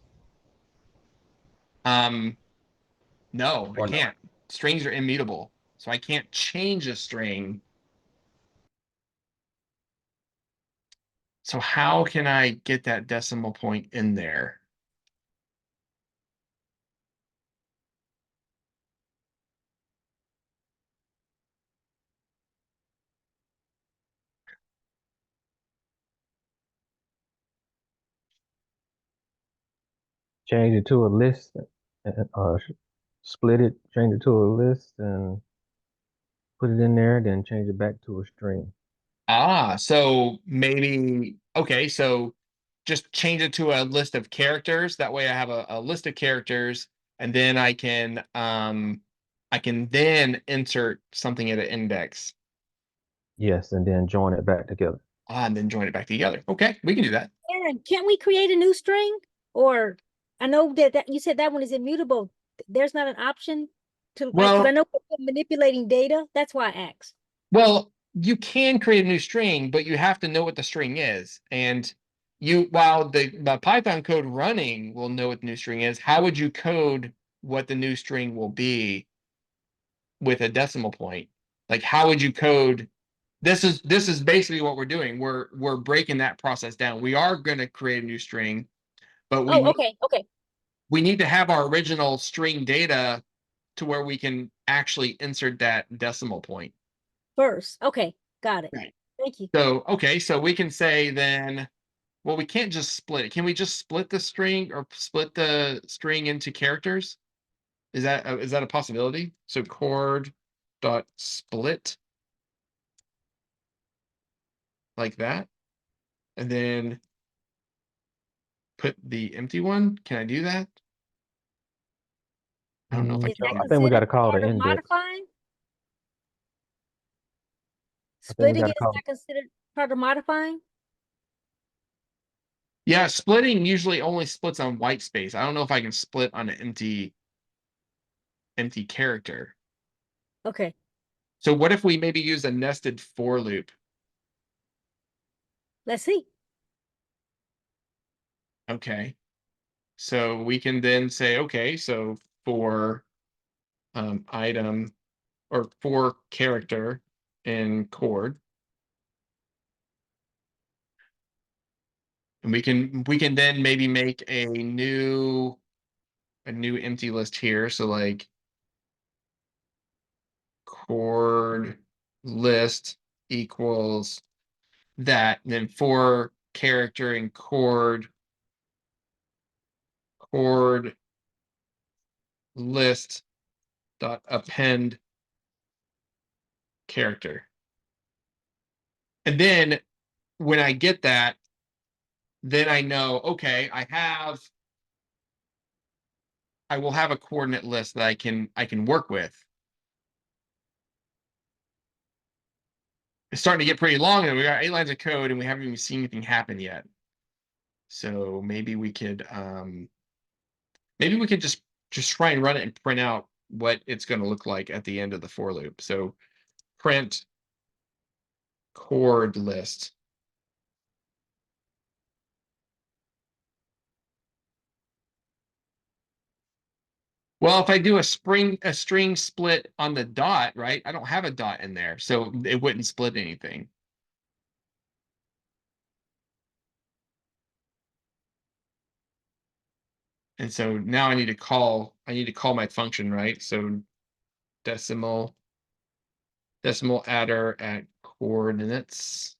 No, I Or no. can't. Strings are immutable. So I can't change a string. So how can I get that decimal point in there? Change it to a list, split it, change it to a list, and put it in there. Then change it back to a string. Ah, so maybe, okay, so just change it to a list of characters. That way I have a list of characters, and then I can then insert something at an index. Yes, and then join it back together. And then join it back together. Okay, we can do that. Aaron, can't we create a new string? Or I know that you said that one is immutable. There's not an option to like, because I Well, know we're manipulating data. That's why I asked. well, you can create a new string, but you have to know what the string is. And while the Python code running will know what the new string is, how would you code what the new string will be with a decimal point? Like, how would you code? This is basically what we're doing. We're breaking that process down. We are going to create a new string, but Oh, okay, okay. we need to have our original string data to where we can actually insert that decimal point. First, okay, got it. Right. Thank you. So, okay, so we can say then, well, we can't just split it. Can we just split the string or split the string into characters? Is that a possibility? So chord dot split like that, and then put the empty one. Can I do that? I don't know if I Is that can. I think we got to considered call part the of index. modifying? I think we Splitting got it to is call. not considered part of modifying? Yeah, splitting usually only splits on white space. I don't know if I can split on an empty character. Okay, So what if we maybe use a nested for loop? let's see. Okay. So we can then say, okay, so for item or for character in chord. And we can then maybe make a new empty list here. So like chord list equals that. And then for character and chord list dot append character. And then when I get that, then I know, okay, I will have a coordinate list that I can work with. It's starting to get pretty long, and we got 8 lines of code, and we haven't even seen anything happen yet. So maybe we could just try and run it and print out what it's going to look like at the end of the for loop. So print chord list. Well, if I do a string split on the dot, right? I don't have a dot in there, so it wouldn't split anything. And so now I need to call my function, right? So decimal adder at coordinates.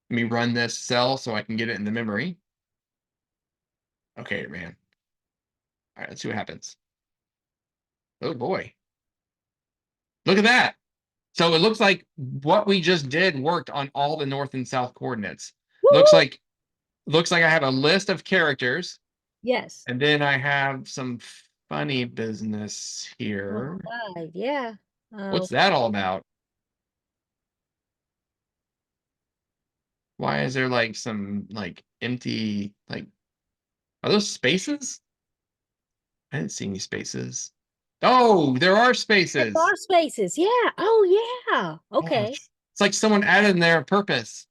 Let me run this cell so I can get it in the memory. Okay, man. All right, let's see what happens. Oh boy. Look at that. So it looks like what we just did worked on all the north and south coordinates. Looks Woo-hoo! like I have a list of characters, Yes. and then I have some funny business here. 5, yeah. What's that all about? Why is there like some like empty, like, are those spaces? I didn't see any spaces. Oh, there are There spaces. are spaces, yeah. Oh, yeah. Okay. Gosh. It's like someone added in there on purpose.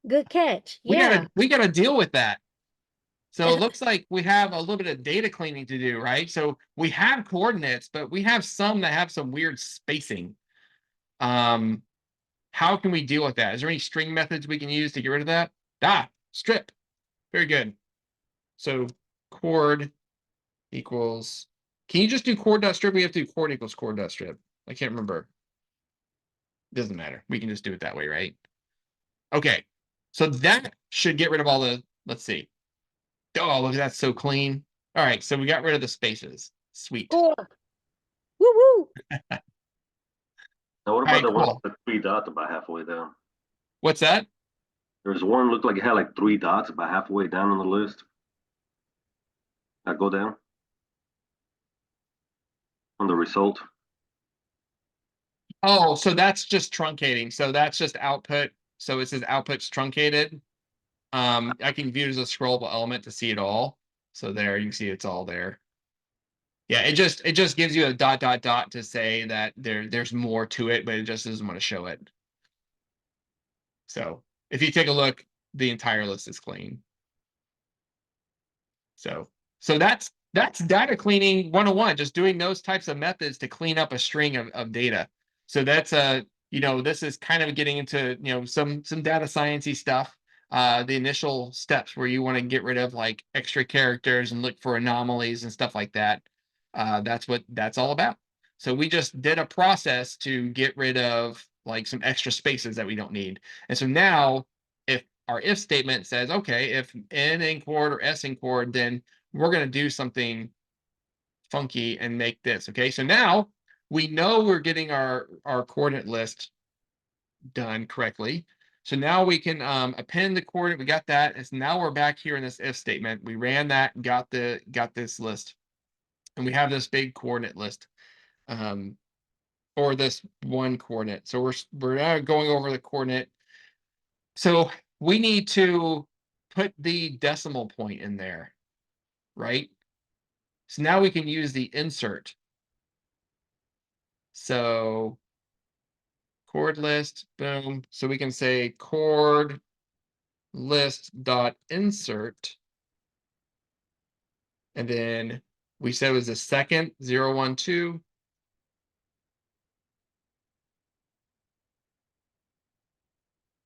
Good catch. We Yeah. gotta deal with that. So it looks like we have a little bit of data cleaning to do, right? So we have coordinates, but we have some that have some weird spacing. How can we deal with that? Is there any string methods we can use to get rid of that? Strip. Very good. So chord equals, can you just do chord.strip? We have to do chord equals chord.strip. I can't remember. Doesn't matter. We can just do it that way, right? Okay. So that should get rid of all the, let's see. Oh, look, that's so clean. All right, so we got rid of the spaces. Sweet. Score. Woo-woo. Now, what All about right, the one cool. with 3 dots about halfway down? What's that? There's one looked like it had like 3 dots about halfway down on the list. I go down on the result. Oh, so that's just truncating. So that's just output. So it says output's truncated. I can view it as a scrollable element to see it all. So there, you can see it's all there. Yeah, it just gives you a ... to say that there's more to it, but it just doesn't want to show it. So if you take a look, the entire list is clean. So that's data cleaning 101, just doing those types of methods to clean up a string of data. So that's this is kind of getting into some data sciencey stuff. the initial steps where you want to get rid of like extra characters and look for anomalies and stuff like that. That's what that's all about. So we just did a process to get rid of like some extra spaces that we don't need. And so now if our if statement says, okay, if n in chord or s in chord, then we're going to do something funky and make this. Okay, so now we know we're getting our coordinate list done correctly. So now we can append the coordinate. We got that. And so now we're back here in this if statement. We ran that, got this list, and we have this big coordinate list, or this one coordinate. So we're now going over the coordinate. So we need to put the decimal point in there, right? So now we can use the insert. So chord list, boom. So we can say chord list dot insert, and then we said it was the second 0, 1, 2.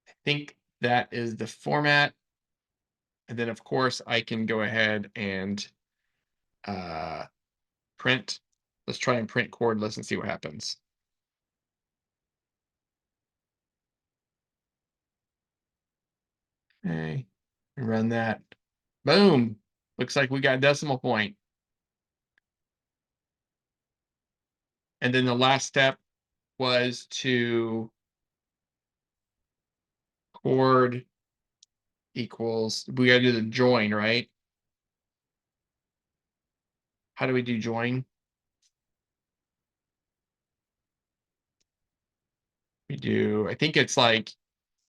I think that is the format. And then of course I can go ahead and print. Let's try and print chord list and see what happens. Okay, run that. Boom. Looks like we got a decimal point. And then the last step was to chord equals, we got to do the join, right? How do we do join? We do, I think it's like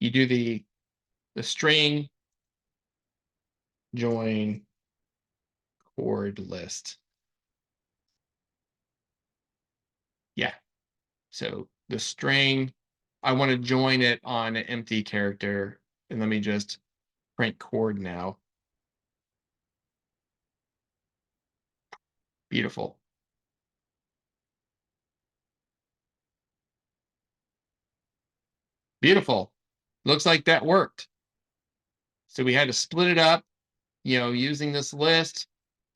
you do the string join chord list. Yeah. So the string, I want to join it on an empty character. And let me just print chord now. Beautiful. Beautiful. Looks like that worked. So we had to split it up, using this list,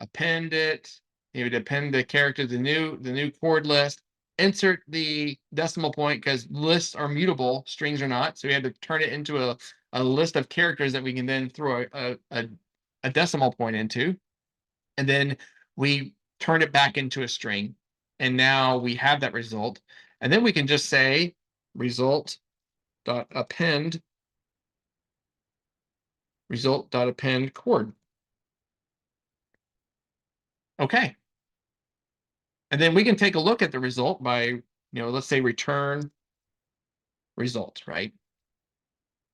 append it, append the character, the new chord list, insert the decimal point because lists are mutable, strings are not. So we had to turn it into a list of characters that we can then throw a decimal point into. And then we turn it back into a string. And now we have that result. And then we can just say result.append chord. Okay. And then we can take a look at the result by, let's say return result, right?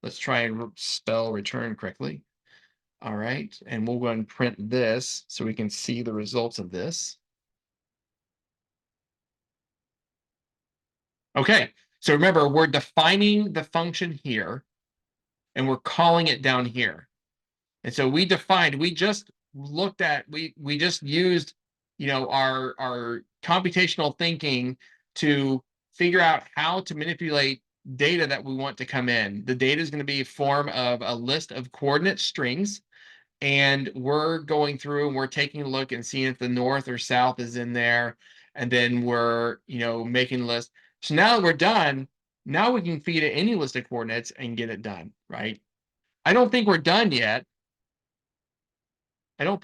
Let's try and spell return correctly. All right. And we'll go ahead and print this so we can see the results of this. Okay. So remember, we're defining the function here and we're calling it down here. And so we just looked at, we just used, our computational thinking to figure out how to manipulate data that we want to come in. The data is going to be a form of a list of coordinate strings. And we're going through and we're taking a look and seeing if the north or south is in there. And then we're, making a list. So now that we're done, now we can feed it any list of coordinates and get it done, right? I don't think we're done yet. But at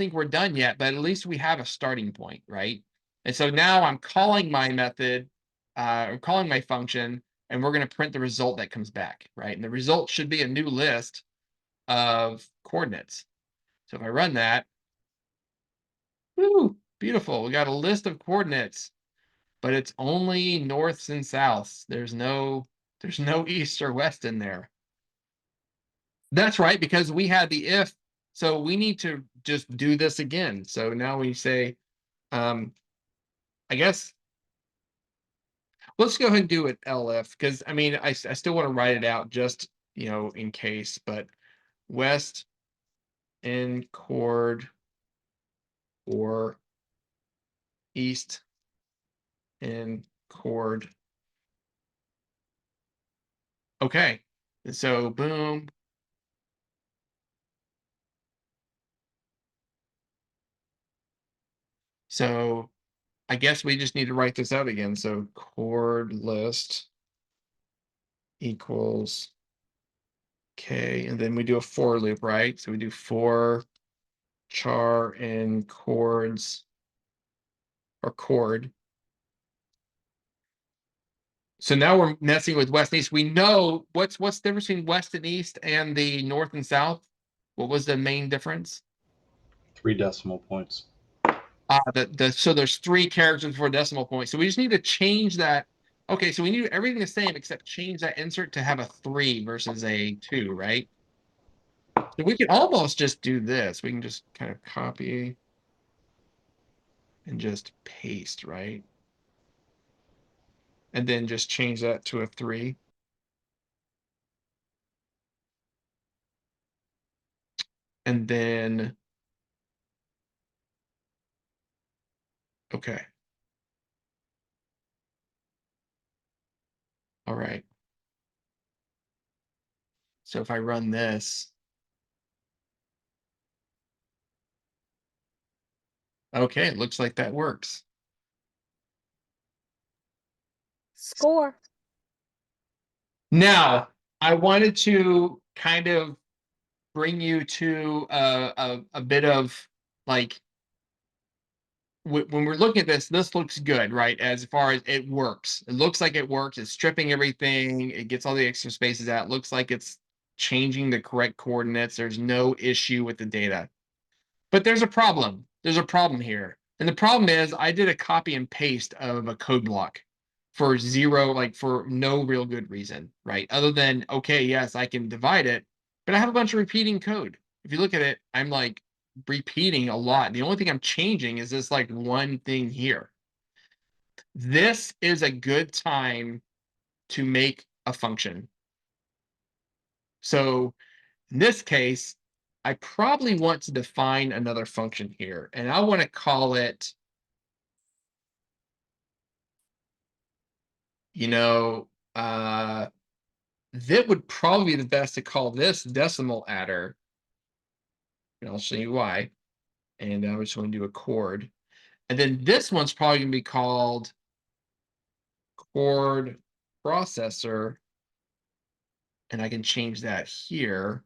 least we have a starting point, right? And so now I'm calling my method, or calling my function, and we're going to print the result that comes back, right? And the result should be a new list of coordinates. So if I run that, woo, beautiful. We got a list of coordinates, but it's only norths and souths. There's no east or west in there. That's right, because we had the if. So we need to just do this again. So now we say, I guess let's go ahead and do it LF, because I mean, I still want to write it out just, in case, but west in chord or east in chord. Okay, and so boom, So I guess we just need to write this out again. So chord list equals K, and then we do a for loop, right? So we do for char and chords or chord. So now we're messing with west and east. We know what's the difference between west and east and the north and south? What was the main difference? 3 decimal points. So there's 3 characters for decimal point. So we just need to change that. Okay, so we need everything the same except change that insert to have a 3 versus a 2, right? So we can almost just do this. We can just kind of copy and just paste, right? And then just change that to a 3. And then, okay. All right. So if I run this, okay, it looks like that works. Score. Now, I wanted to kind of bring you to a bit of like when we're looking at this looks good, right? As far as it works, it looks like it works. It's stripping everything. It gets all the extra spaces out. It looks like it's changing the correct coordinates. There's no issue with the data. But there's a problem. There's a problem here. And the problem is I did a copy and paste of a code block for zero, like for no real good reason, right? Other than, okay, yes, I can divide it, but I have a bunch of repeating code. If you look at it, I'm like repeating a lot. The only thing I'm changing is this like one thing here. This is a good time to make a function. So in this case, I probably want to define another function here, and I want to call it, that would probably be the best to call this decimal adder. And I'll show you why. And I just want to do a chord. And then this one's probably going to be called chord processor. And I can change that here.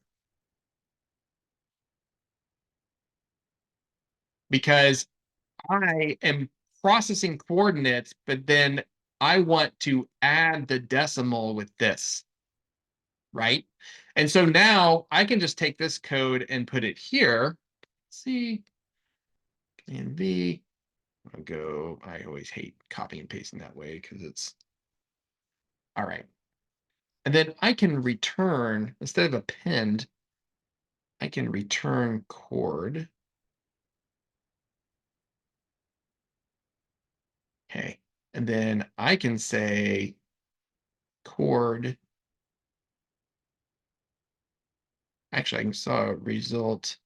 Because I am processing coordinates, but then I want to add the decimal with this, right? And so now I can just take this code and put it here. C and V. I'll go. I always hate copy and pasting that way because it's all right. And then I can return, instead of append, I can return chord. Okay. And then I can say chord. Actually, I can saw result.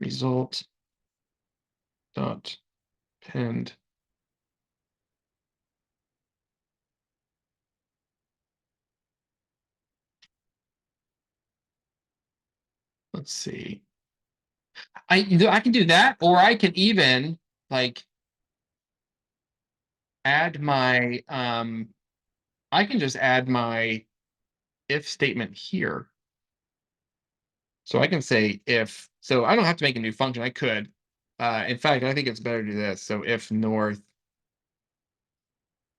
Result dot append. Let's see. I can do that, or I can even like add my I can just add my if statement here. So I can say if, so I don't have to make a new function. I could. In fact, I think it's better to do this. So if north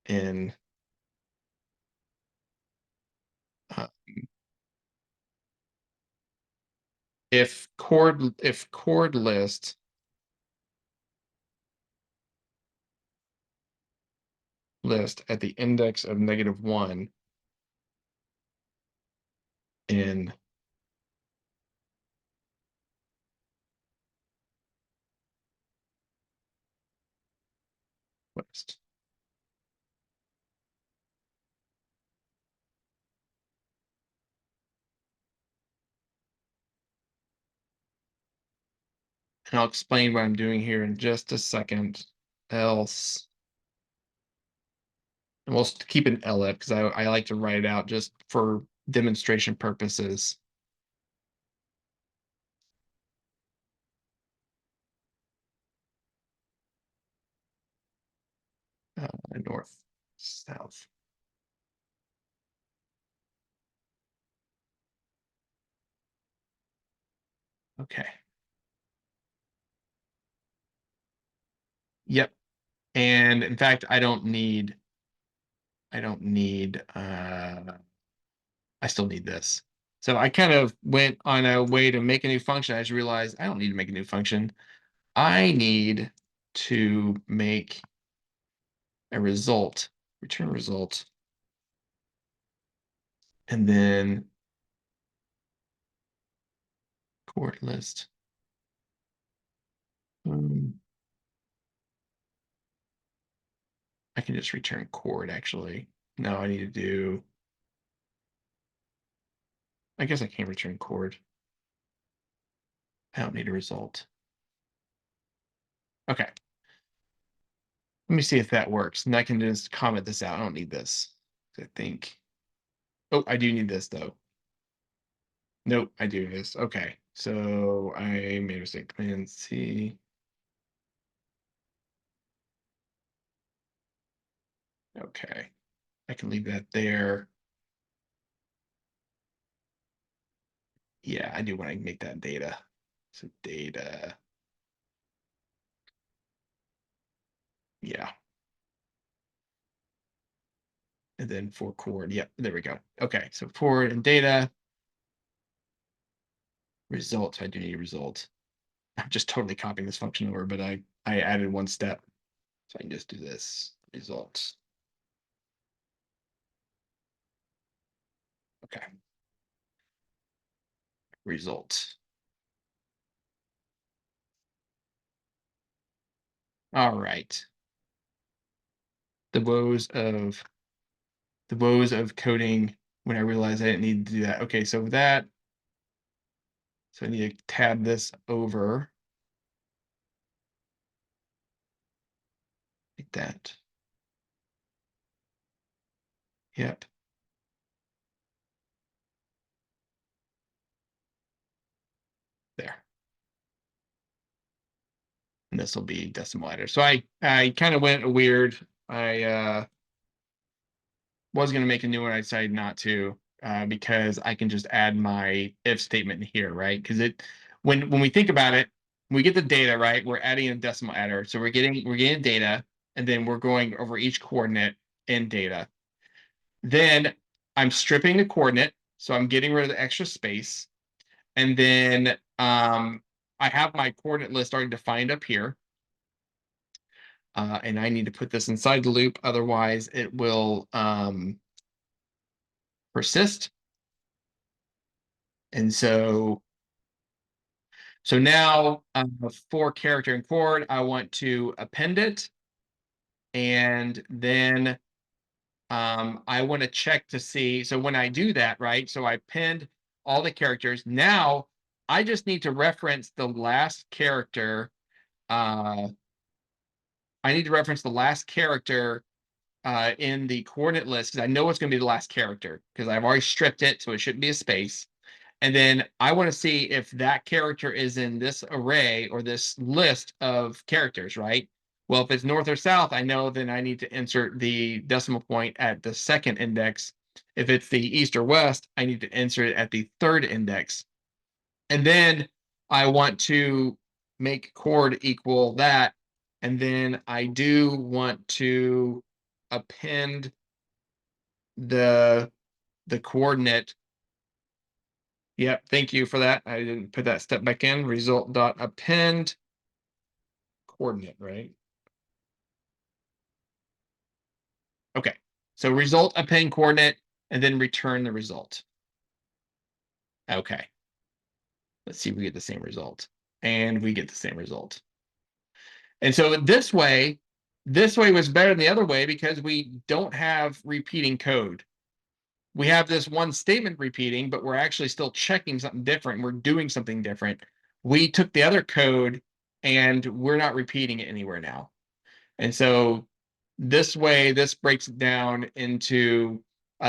in uh, if chord list at the index of -1 in west. And I'll explain what I'm doing here in just a second. Else, and we'll keep an elif because I like to write it out just for demonstration purposes. north, south. Okay. Yep. And in fact, I still need this. So I kind of went on a way to make a new function. I just realized I don't need to make a new function. I need to make a result, return result, and then chord list. I can just return chord actually. No, I need to do, I guess I can't return chord. I don't need a result. Okay. Let me see if that works. And I can just comment this out. I don't need this. I think. Oh, I do need this though. Nope, I do this. Okay. So I made a mistake. Command C. Okay. I can leave that there. Yeah, I do want to make that data. So data. Yeah. And then for chord. Yep, there we go. Okay, so chord and data. Result. I do need a result. I'm just totally copying this function over, but I added one step. So I can just do this. Results. Okay. Result. All right. The woes of coding when I realized I didn't need to do that. Okay, so that, so I need to tab this over like that. Yep. There. And this will be decimal header. So I kind of went weird. I was going to make a new one. I decided not to because I can just add my if statement here, right? Because when we think about it, we get the data, right? We're adding a decimal adder. So we're getting data, and then we're going over each coordinate in data. Then I'm stripping the coordinate, so I'm getting rid of the extra space. And then I have my coordinate list already defined up here. And I need to put this inside the loop, otherwise it will persist. And so now for character and chord, I want to append it. And then I want to check to see. So when I do that, right? So I append all the characters. Now I just need to reference the last character. I need to reference the last character in the coordinate list because I know it's going to be the last character because I've already stripped it, so it shouldn't be a space. And then I want to see if that character is in this array or this list of characters, right? Well, if it's north or south, I know then I need to insert the decimal point at the second index. If it's the east or west, I need to insert it at the third index. And then I want to make chord equal that. And then I do want to append the coordinate. Yep, thank you for that. I didn't put that step back in. Result dot append coordinate, right? Okay, so result append coordinate and then return the result. Okay, let's see if we get the same result. And we get the same result. And so this way was better than the other way because we don't have repeating code. We have this one statement repeating, but we're actually still checking something different. We're doing something different. We took the other code and we're not repeating it anywhere now. And so this way, this breaks it down into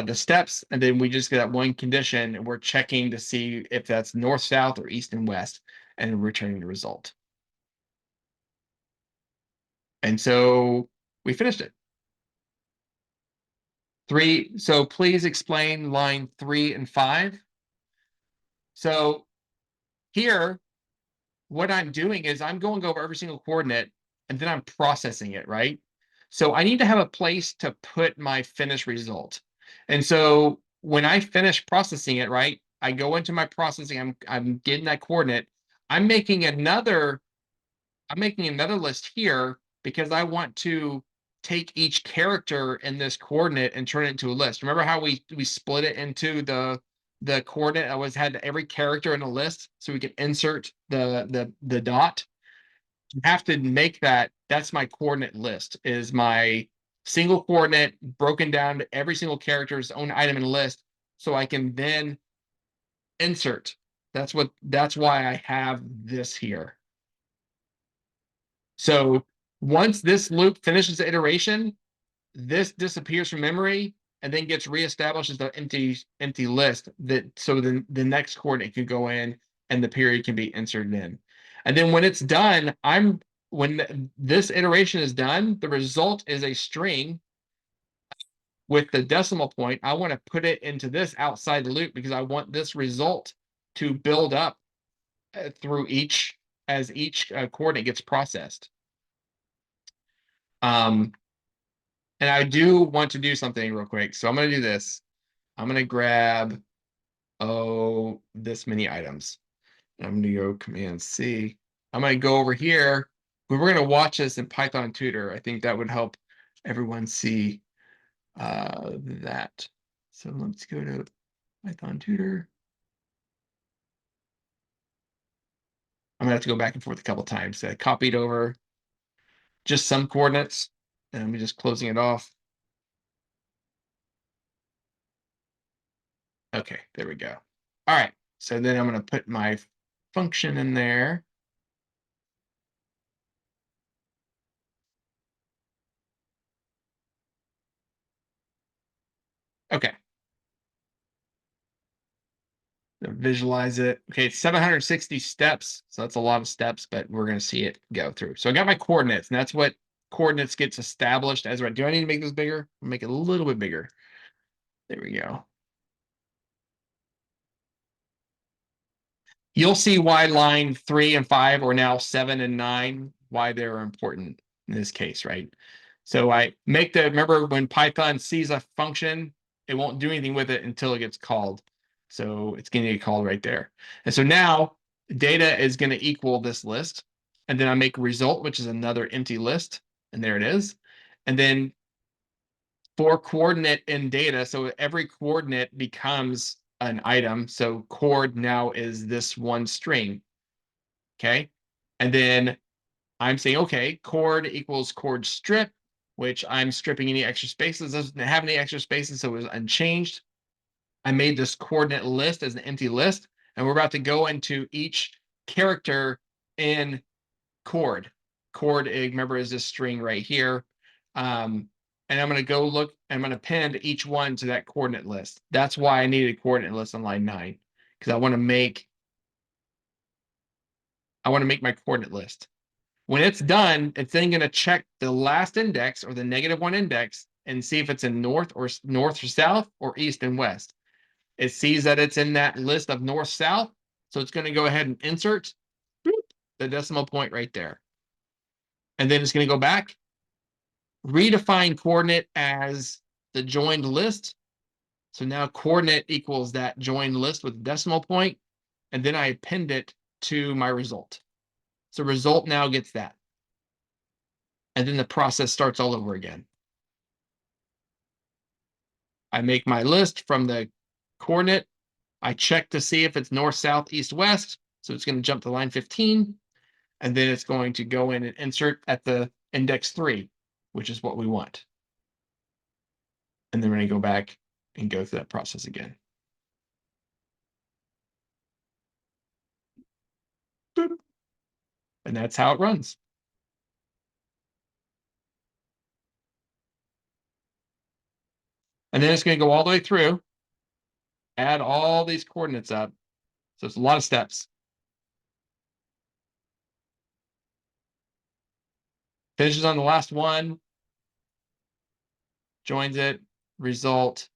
the steps, and then we just get that one condition, and we're checking to see if that's north, south, or east and west, and returning the result. And so we finished it. 3. So please explain line 3 and 5. So here, what I'm doing is I'm going over every single coordinate and then I'm processing it, right? So I need to have a place to put my finished result. And so when I finish processing it, right, I go into my processing, I'm getting that coordinate. I'm making another list here because I want to take each character in this coordinate and turn it into a list. Remember how we split it into the coordinate? I always had every character in a list so we could insert the dot. You have to make that. That's my coordinate list. Is my single coordinate broken down to every single character's own item in a list, so I can then insert. That's why I have this here. So once this loop finishes the iteration, this disappears from memory and then gets reestablished as the empty list that so then the next coordinate can go in and the period can be inserted in. And then when it's done, when this iteration is done, the result is a string with the decimal point. I want to put it into this outside the loop because I want this result to build up through each coordinate gets processed. And I do want to do something real quick. So I'm going to do this. I'm going to grab, this many items. I'm going to go Command C. I'm going to go over here. We're going to watch this in Python Tutor. I think that would help everyone see that. So let's go to Python Tutor. I'm going to have to go back and forth a couple times. I copied over just some coordinates, and I'm just closing it off. Okay, there we go. All right, so then I'm going to put my function in there. Okay. Visualize it. Okay, it's 760 steps, so that's a lot of steps, but we're going to see it go through. So I got my coordinates, and that's what coordinates gets established as right. Do I need to make this bigger? I'll make it a little bit bigger. There we go. You'll see why line 3 and 5 or now 7 and 9, why they're important in this case, right? So I make remember when Python sees a function, it won't do anything with it until it gets called. So it's going to get called right there. And so now data is going to equal this list. And then I make result, which is another empty list. And there it is. And then for coordinate in data, so every coordinate becomes an item. So chord now is this one string. Okay. And then I'm saying, okay, chord equals chord strip, which I'm stripping any extra spaces. Doesn't have any extra spaces, so it was unchanged. I made this coordinate list as an empty list, and we're about to go into each character in chord. Chord, remember, is this string right here. And I'm going to go look, I'm going to append each one to that coordinate list. That's why I needed a coordinate list on line 9, because I want to make my coordinate list. When it's done, it's then going to check the last index or the -1 index and see if it's in north or south or east and west. It sees that it's in that list of north south, so it's going to go ahead and insert the decimal point right there. And then it's going to go back, redefine coordinate as the joined list. So now coordinate equals that joined list with decimal point, and then I append it to my result. So result now gets that. And then the process starts all over again. I make my list from the coordinate. I check to see if it's north, south, east, west. So it's going to jump to line 15. And then it's going to go in and insert at the index 3, which is what we want. And then we're going to go back and go through that process again. Boop. And that's how it runs. And then it's going to go all the way through, add all these coordinates up. So it's a lot of steps. Finishes on the last one, joins it, result,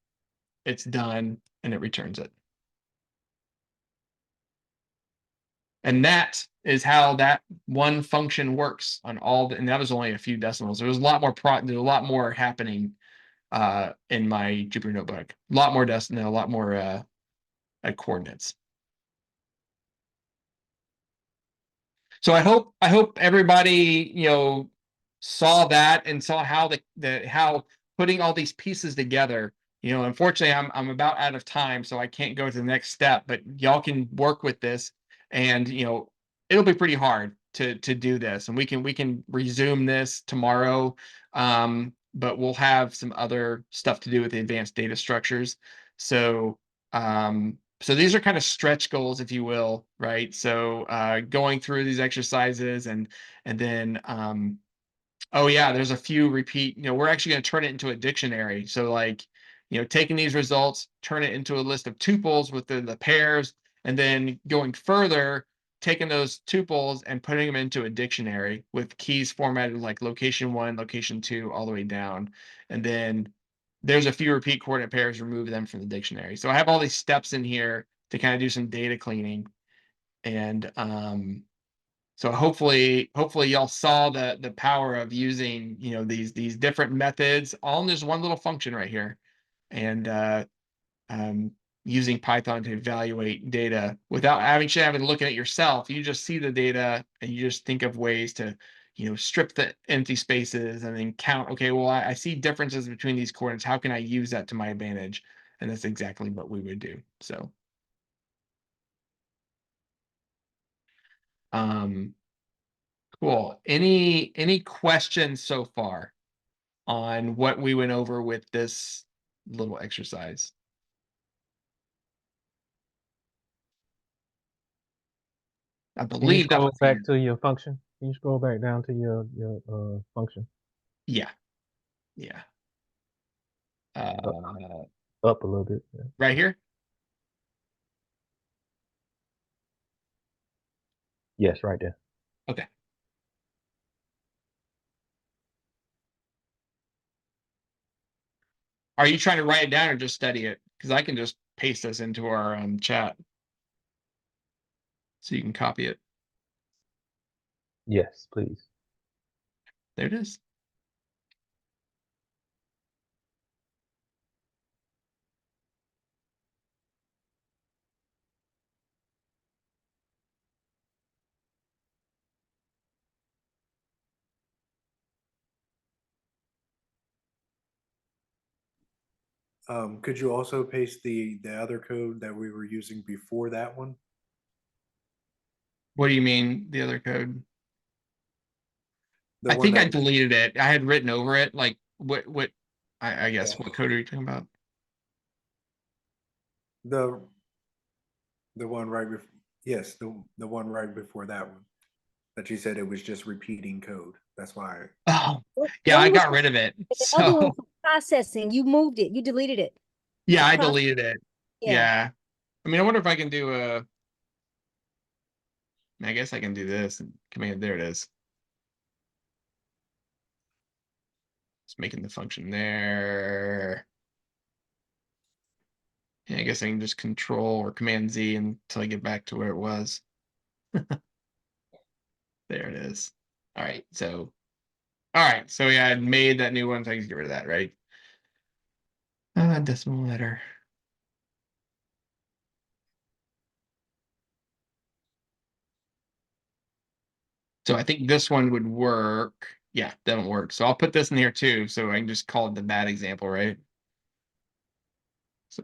it's done, and it returns it. And that is how that one function works on all and that was only a few decimals. There was a lot more there's a lot more happening in my Jupyter notebook. A lot more a lot more coordinates. So I hope everybody, saw that and saw how how putting all these pieces together. Unfortunately, I'm about out of time, so I can't go to the next step. But y'all can work with this, and it'll be pretty hard to do this, and we can resume this tomorrow. But we'll have some other stuff to do with the advanced data structures. So so these are kind of stretch goals, if you will, right? So going through these exercises and then oh yeah, there's a few repeat, we're actually going to turn it into a dictionary. So like, taking these results, turn it into a list of tuples with the pairs, and then going further, taking those tuples and putting them into a dictionary with keys formatted like location 1, location 2, all the way down. And then there's a few repeat coordinate pairs, remove them from the dictionary. So I have all these steps in here to kind of do some data cleaning. And so hopefully y'all saw the power of using these different methods all in this one little function right here, and using Python to evaluate data without having to look at it yourself. You just see the data and you just think of ways to strip the empty spaces and then count. Okay, well I see differences between these coordinates. How can I use that to my advantage? And that's exactly what we would do. So. Cool. Any questions so far on what we went over with this little exercise? I Can you believe that scroll was the back end. to your function? Can you scroll back down to your function? Yeah. Yeah. Up a little bit. Yeah. Right here. Yes, right there. Okay. Are you trying to write it down or just study it? Because I can just paste this into our chat so you can copy it. Yes, please. There it is. Could you also paste the other code that we were using before that one? What do you mean the other code? The I one think I that was deleted it. I had written over it. Like what I guess Yeah. what code are you talking about? the one right before. Yes, the one right before that one. That you said it was just repeating code. That's why. Oh, yeah, I One was got rid of it. the other one So was processing. You moved it. You deleted it. yeah, The I process. deleted it. Yeah. Yeah. I mean, I wonder if I can do I guess I can do this and command. There it is. It's making the function there. Yeah, I guess I can just control or command Z until I get back to where it was. There it is. All right. So yeah, I made that new one, so I can get rid of that, right? Decimal letter. So I think this one would work. Yeah, that won't work. So I'll put this in here too, so I can just call it the bad example, right? So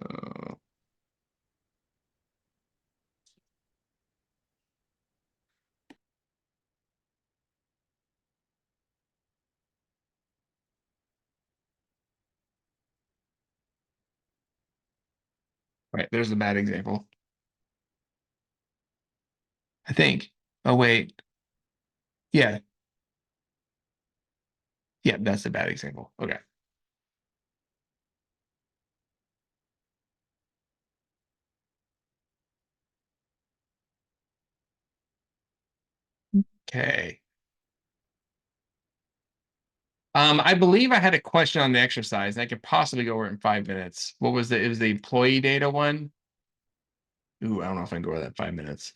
right, there's the bad example. I think. Oh wait. Yeah. Yeah, that's the bad example. Okay. Okay. I believe I had a question on the exercise, and I could possibly go over it in 5 minutes. What was it? It was the employee data one. Ooh, I don't know if I can go over that in 5 minutes.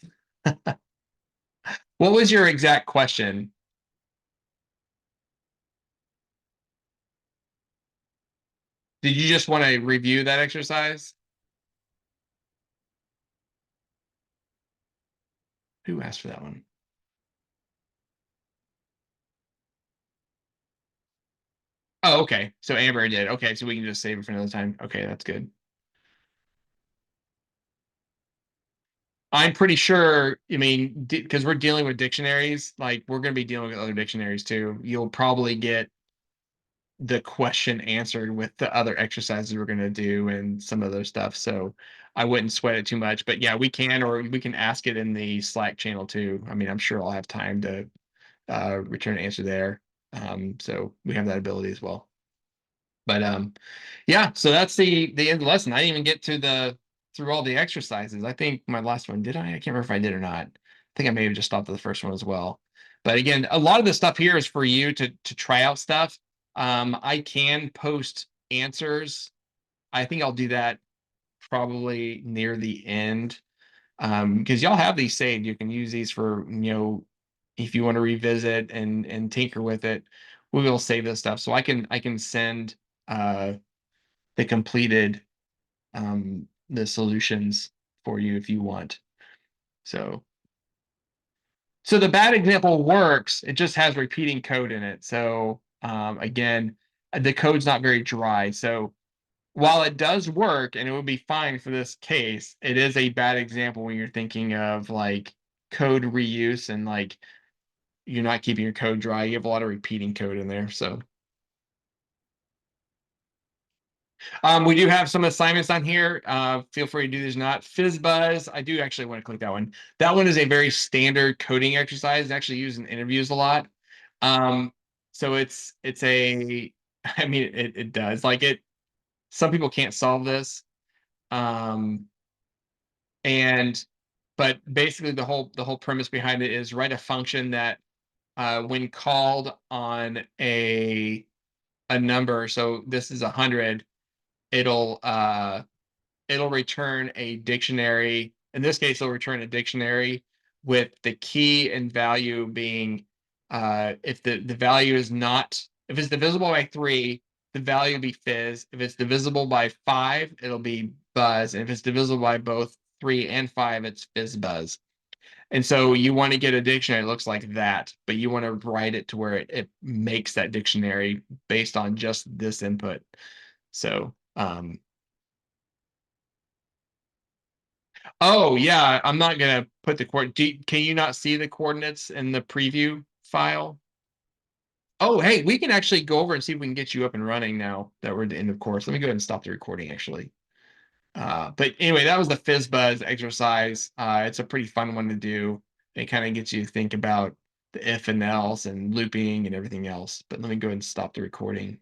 What was your exact question? Did you just want to review that exercise? Who asked for that one? Oh, okay. So Amber did. Okay, so we can just save it for another time. Okay, that's good. I'm pretty sure, I mean, because we're dealing with dictionaries, like we're going to be dealing with other dictionaries too. You'll probably get the question answered with the other exercises we're going to do and some other stuff. So I wouldn't sweat it too much. But yeah, we can, or we can ask it in the Slack channel too. I mean, I'm sure I'll have time to return an answer there. So we have that ability as well. But yeah, so that's the end of the lesson. I didn't even get to through all the exercises. I think my last one, did I? I can't remember if I did or not. I think I may have just stopped at the first one as well. But again, a lot of the stuff here is for you to try out stuff. I can post answers. I think I'll do that probably near the end. Because y'all have these saved. You can use these for, if you want to revisit and tinker with it, we will save this stuff. So I can send the completed the solutions for you if you want. So the bad example works. It just has repeating code in it. So again, the code's not very dry. So while it does work and it would be fine for this case, it is a bad example when you're thinking of like code reuse and like you're not keeping your code dry. You have a lot of repeating code in there. So we do have some assignments on here. Feel free to do these or not. FizzBuzz, I do actually want to click that one. That one is a very standard coding exercise, actually used in interviews a lot. So it's a, I mean, it does like it. Some people can't solve this. But basically the whole premise behind it is write a function that when called on a number, so this is 100, it'll return a dictionary. In this case, it'll return a dictionary with the key and value being if the value is not, if it's divisible by 3, the value will be fizz. If it's divisible by 5, it'll be buzz. And if it's divisible by both 3 and 5, it's fizz buzz. And so you want to get a dictionary that looks like that, but you want to write it to where it makes that dictionary based on just this input. So oh yeah, I'm not gonna put the can you not see the coordinates in the preview file? Oh, hey, we can actually go over and see if we can get you up and running now that we're at the end of course. Let me go ahead and stop the recording actually. But anyway, that was the FizzBuzz exercise. It's a pretty fun one to do. It kind of gets you to think about the if and else and looping and everything else. But let me go ahead and stop the recording.